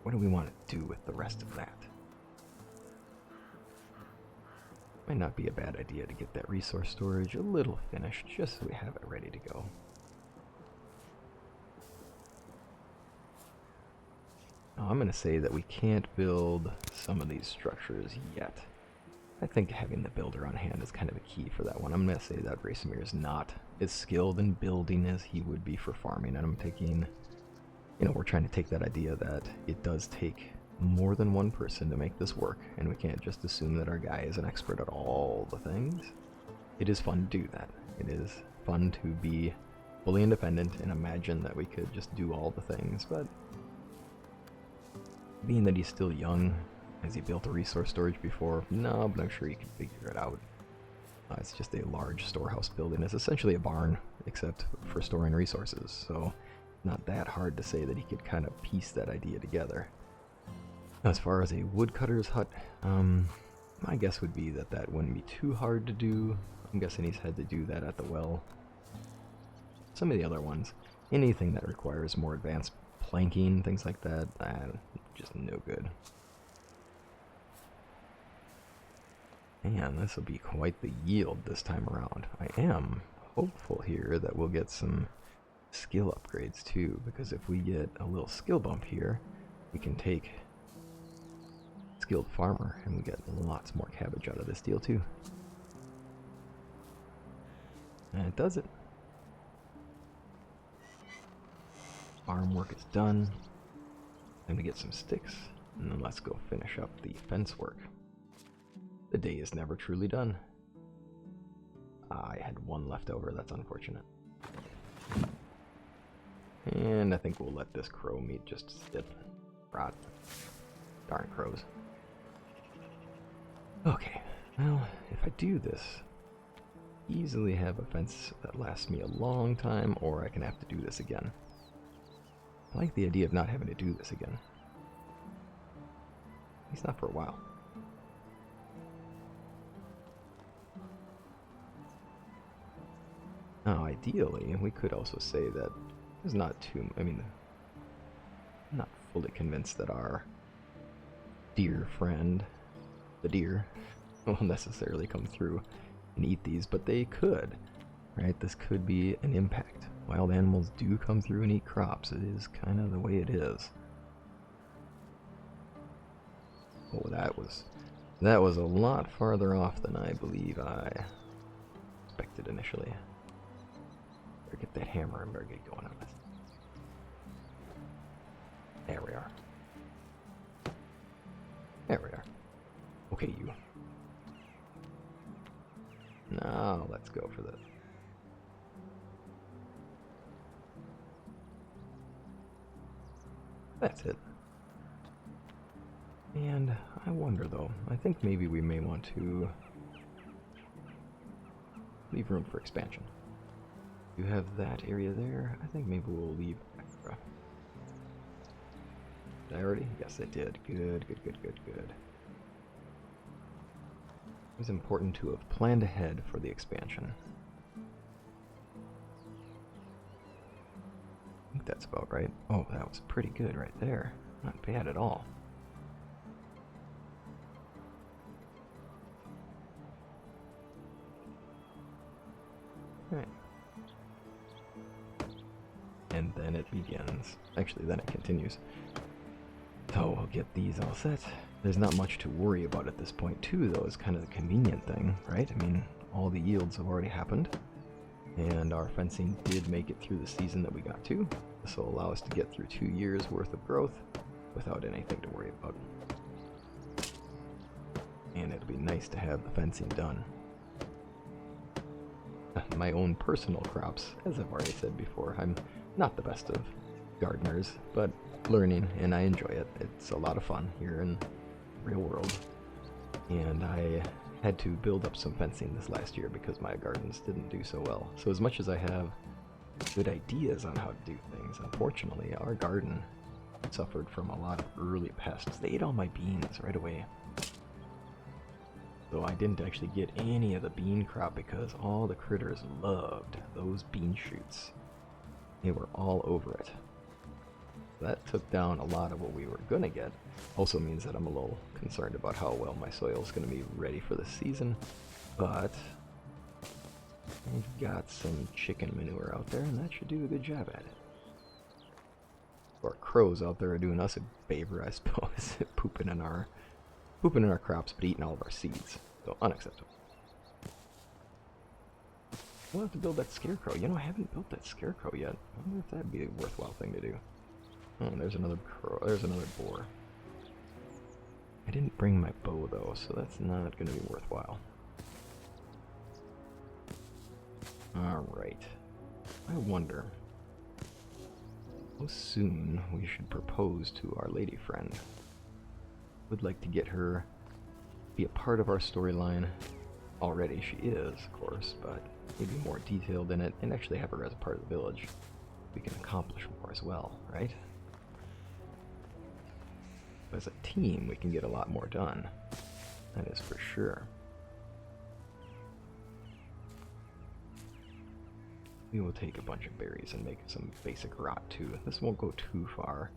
What do we want to do with the rest of that? Might not be a bad idea to get that resource storage a little finished, just so we have it ready to go. Now, I'm going to say that we can't build some of these structures yet. I think having the builder on hand is kind of a key for that one. I'm going to say that Racemir is not as skilled in building as he would be for farming, and I'm taking, we're trying to take that idea that it does take more than one person to make this work, and we can't just assume that our guy is an expert at all the things. It is fun to do that. It is fun to be fully independent and imagine that we could just do all the things, but being that he's still young, has he built a resource storage before? No, but I'm sure he can figure it out. It's just a large storehouse building. It's essentially a barn, except for storing resources, so not that hard to say that he could kind of piece that idea together. As far as a woodcutter's hut, my guess would be that that wouldn't be too hard to do. I'm guessing he's had to do that at the well. Some of the other ones, anything that requires more advanced planking, things like that, just no good. Man, this will be quite the yield this time around. I am hopeful here that we'll get some skill upgrades too, because if we get a little skill bump here, we can take skilled farmer and we get lots more cabbage out of this deal too. And it does it. Farm work is done. Time to get some sticks. And then let's go finish up the fence work. The day is never truly done. I had one left over, that's unfortunate. And I think we'll let this crow meat just sit. Rot. Darn crows. Okay, well, if I do this, easily have a fence that lasts me a long time, or I can have to do this again. I like the idea of not having to do this again. At least not for a while. Now, ideally, we could also say that there's not too... I mean, I'm not fully convinced that our dear friend, the deer, will necessarily come through and eat these, but they could, right? This could be an impact. Wild animals do come through and eat crops. It is kind of the way it is. Oh, that was a lot farther off than I believe I expected initially. Better get that hammer and better get going on this. There we are. There we are. Okay, you. Now let's go for this. That's it. And I wonder though, I think maybe we may want to leave room for expansion. You have that area there. I think maybe we'll leave extra. Did I already? Yes, I did. Good, good, good, good, good. It was important to have planned ahead for the expansion. I think that's about right. Oh, that was pretty good right there. Not bad at all. Alright. And then it begins. Actually, then it continues. So we'll get these all set. There's not much to worry about at this point too, though. It's kind of the convenient thing, right? I mean, all the yields have already happened, and our fencing did make it through the season that we got to. This will allow us to get through 2 years worth of growth without anything to worry about. And it'll be nice to have the fencing done. My own personal crops, as I've already said before, I'm not the best of gardeners, but learning, and I enjoy it. It's a lot of fun here in the real world. And I had to build up some fencing this last year because my gardens didn't do so well. So as much as I have good ideas on how to do things, unfortunately, our garden suffered from a lot of early pests. They ate all my beans right away. So I didn't actually get any of the bean crop because all the critters loved those bean shoots. They were all over it. That took down a lot of what we were gonna get. Also means that I'm a little concerned about how well my soil is gonna be ready for the season. But we've got some chicken manure out there, and that should do a good job at it. Our crows out there are doing us a favor, I suppose, pooping in our crops, but eating all of our seeds. So unacceptable. We'll have to build that scarecrow. You know, I haven't built that scarecrow yet. I wonder if that'd be a worthwhile thing to do. Oh, there's another crow. There's another boar. I didn't bring my bow though, so that's not going to be worthwhile. Alright. I wonder how soon we should propose to our lady friend. Would like to get her be a part of our storyline. Already she is, of course, but maybe more detailed in it, and actually have her as a part of the village. We can accomplish more as well, right? As a team, we can get a lot more done. That is for sure. We will take a bunch of berries and make some basic rot too. This won't go too far,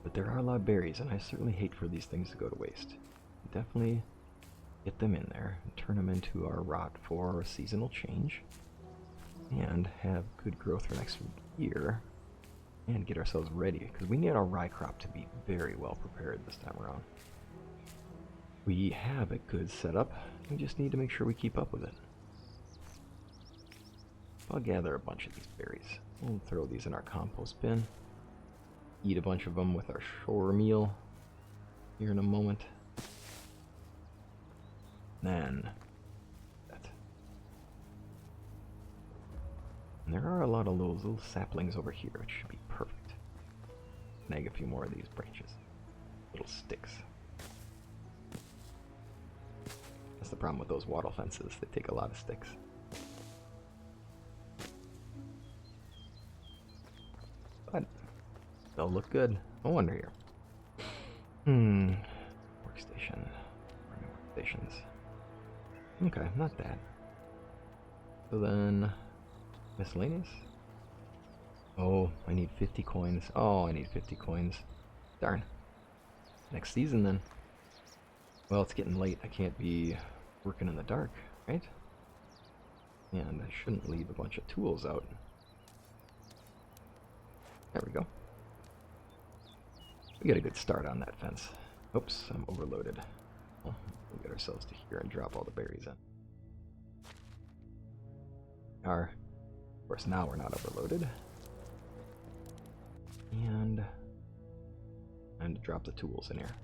but there are a lot of berries, and I certainly hate for these things to go to waste. Definitely get them in there and turn them into our rot for a seasonal change, and have good growth for next year, and get ourselves ready, because we need our rye crop to be very well prepared this time around. We have a good setup, we just need to make sure we keep up with it. I'll gather a bunch of these berries. We'll throw these in our compost bin. Eat a bunch of them with our shore meal. here in a moment. Then that. And there are a lot of those little saplings over here, which should be perfect. Snag a few more of these branches. Little sticks. That's the problem with those wattle fences. They take a lot of sticks. But they'll look good. No wonder here. Workstation. Workstations. Okay, not bad. So then, miscellaneous? Oh, I need 50 coins. Oh, I need 50 coins. Darn. Next season then. Well, it's getting late. I can't be working in the dark, right? And I shouldn't leave a bunch of tools out. There we go. We got a good start on that fence. Oops, I'm overloaded. Well, we'll get ourselves to here and drop all the berries in. Of course, now we're not overloaded. And time to drop the tools in here.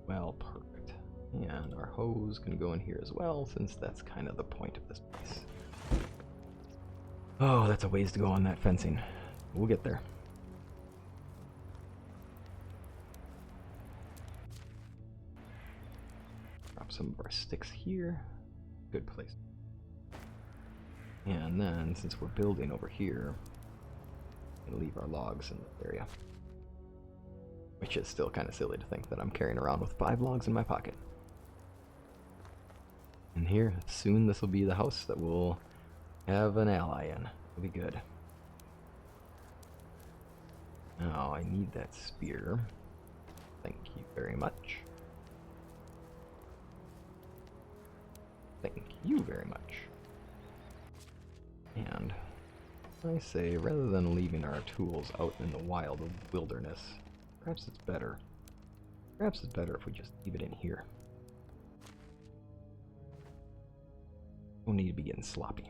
Well, perfect. And our hose can go in here as well, since that's kind of the point of this place. Oh, that's a ways to go on that fencing. We'll get there. Drop some of our sticks here. Good place. And then, since we're building over here, we'll leave our logs in this area. Which is still kind of silly to think that I'm carrying around with 5 logs in my pocket. And here, soon this will be the house that we'll have an ally in. It'll be good. Now, I need that spear. Thank you very much. Thank you very much. And I say, rather than leaving our tools out in the wild wilderness, perhaps it's better. Perhaps it's better if we just leave it in here. Don't need to be getting sloppy.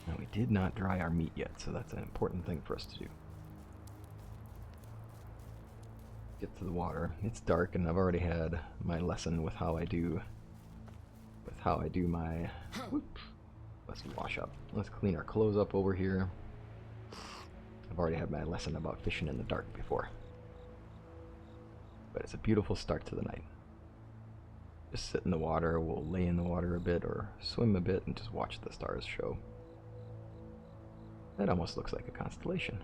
Now we did not dry our meat yet, so that's an important thing for us to do. Get to the water. It's dark, and I've already had my lesson with how I do my. Whoop, let's wash up. Let's clean our clothes up over here. I've already had my lesson about fishing in the dark before. But it's a beautiful start to the night. Just sit in the water, we'll lay in the water a bit or swim a bit and just watch the stars show. That almost looks like a constellation.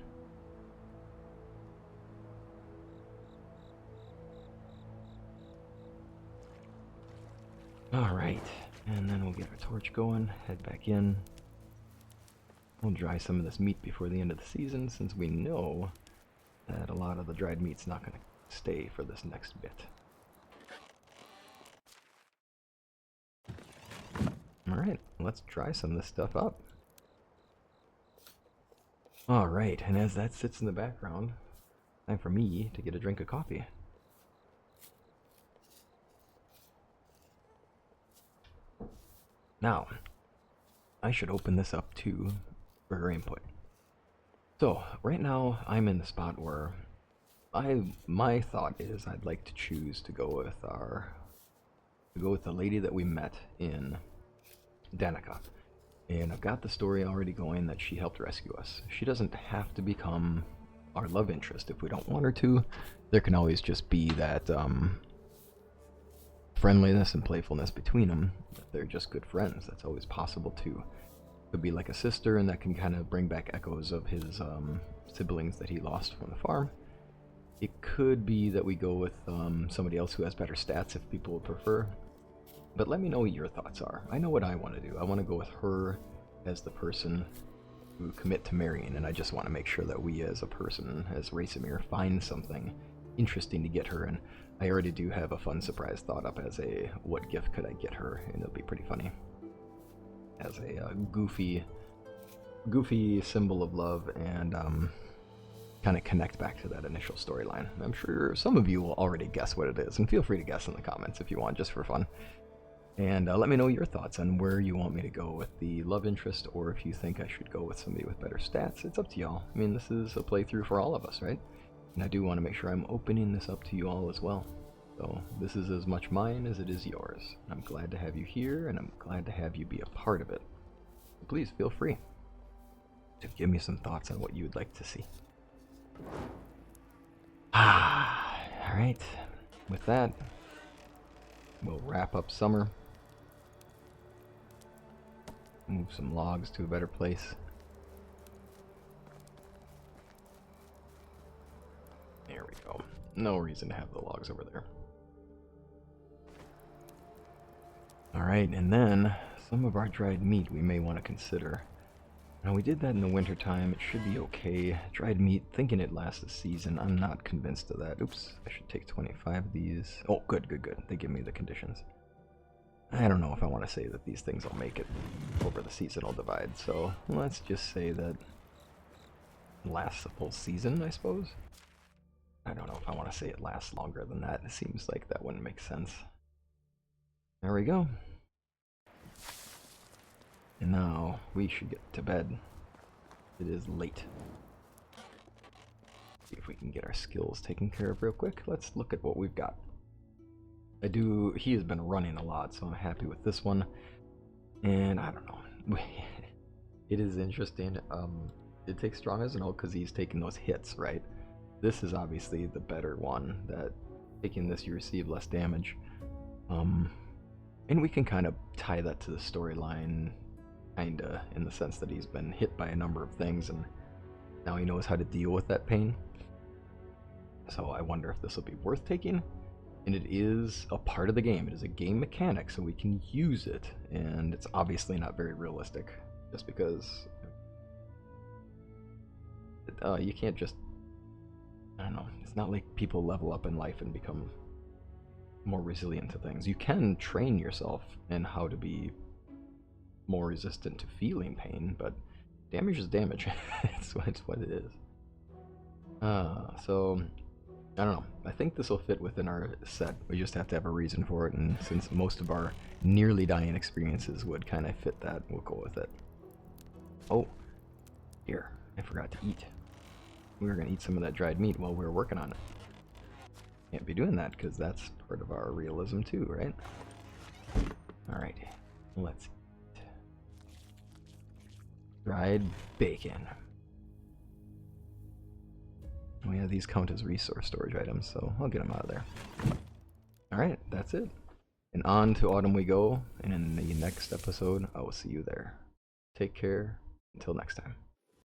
Alright, and then we'll get our torch going, head back in. We'll dry some of this meat before the end of the season, since we know that a lot of the dried meat's not going to stay for this next bit. Alright, let's dry some of this stuff up. Alright, and as that sits in the background, time for me to get a drink of coffee. Now, I should open this up too for her input. So, right now I'm in the spot where my thought is I'd like to choose to go with the lady that we met in Danica. And I've got the story already going that she helped rescue us. She doesn't have to become our love interest if we don't want her to. There can always just be that friendliness and playfulness between them. They're just good friends. That's always possible too. Could be like a sister, and that can kind of bring back echoes of his siblings that he lost from the farm. It could be that we go with somebody else who has better stats if people would prefer. But let me know what your thoughts are. I know what I want to do. I want to go with her as the person who commit to marrying, and I just want to make sure that we as a person, as Racemir, find something interesting to get her. And I already do have a fun surprise thought up as a what gift could I get her, and it'll be pretty funny. As a goofy symbol of love, and kind of connect back to that initial storyline. I'm sure some of you will already guess what it is, and feel free to guess in the comments if you want, just for fun. And let me know your thoughts on where you want me to go with the love interest, or if you think I should go with somebody with better stats. It's up to y'all. I mean, this is a playthrough for all of us, right? And I do want to make sure I'm opening this up to you all as well. So this is as much mine as it is yours. I'm glad to have you here, and I'm glad to have you be a part of it. So please feel free to give me some thoughts on what you would like to see. Alright. With that, we'll wrap up summer. Move some logs to a better place. There we go. No reason to have the logs over there. Alright, and then some of our dried meat we may want to consider. Now, we did that in the winter time. It should be okay. Dried meat, thinking it lasts a season. I'm not convinced of that. Oops, I should take 25 of these. Oh, good. They give me the conditions. I don't know if I want to say that these things will make it over the seasonal divide, so let's just say that it lasts a full season, I suppose. I don't know if I want to say it lasts longer than that. It seems like that wouldn't make sense. There we go. And now we should get to bed. It is late. See if we can get our skills taken care of real quick. Let's look at what we've got. He has been running a lot, so I'm happy with this one. And I don't know. It is interesting. It takes strong as an oak because he's taking those hits, right? This is obviously the better one, that taking this you receive less damage. And we can kind of tie that to the storyline, kinda, in the sense that he's been hit by a number of things and now he knows how to deal with that pain. So I wonder if this will be worth taking. And it is a part of the game. It is a game mechanic, so we can use it. And it's obviously not very realistic, just because you can't just, I don't know, it's not like people level up in life and become more resilient to things. You can train yourself in how to be more resistant to feeling pain, but damage is damage. it's what it is. So I don't know. I think this will fit within our set. We just have to have a reason for it, and since most of our nearly dying experiences would kind of fit that, we'll go with it. Oh, here, I forgot to eat. We were going to eat some of that dried meat while we were working on it. Can't be doing that because that's part of our realism too, right? Alright, let's eat. Dried bacon. Oh yeah, these count as resource storage items, so I'll get them out of there. Alright, that's it. And on to autumn we go, and in the next episode, I will see you there. Take care, until next time.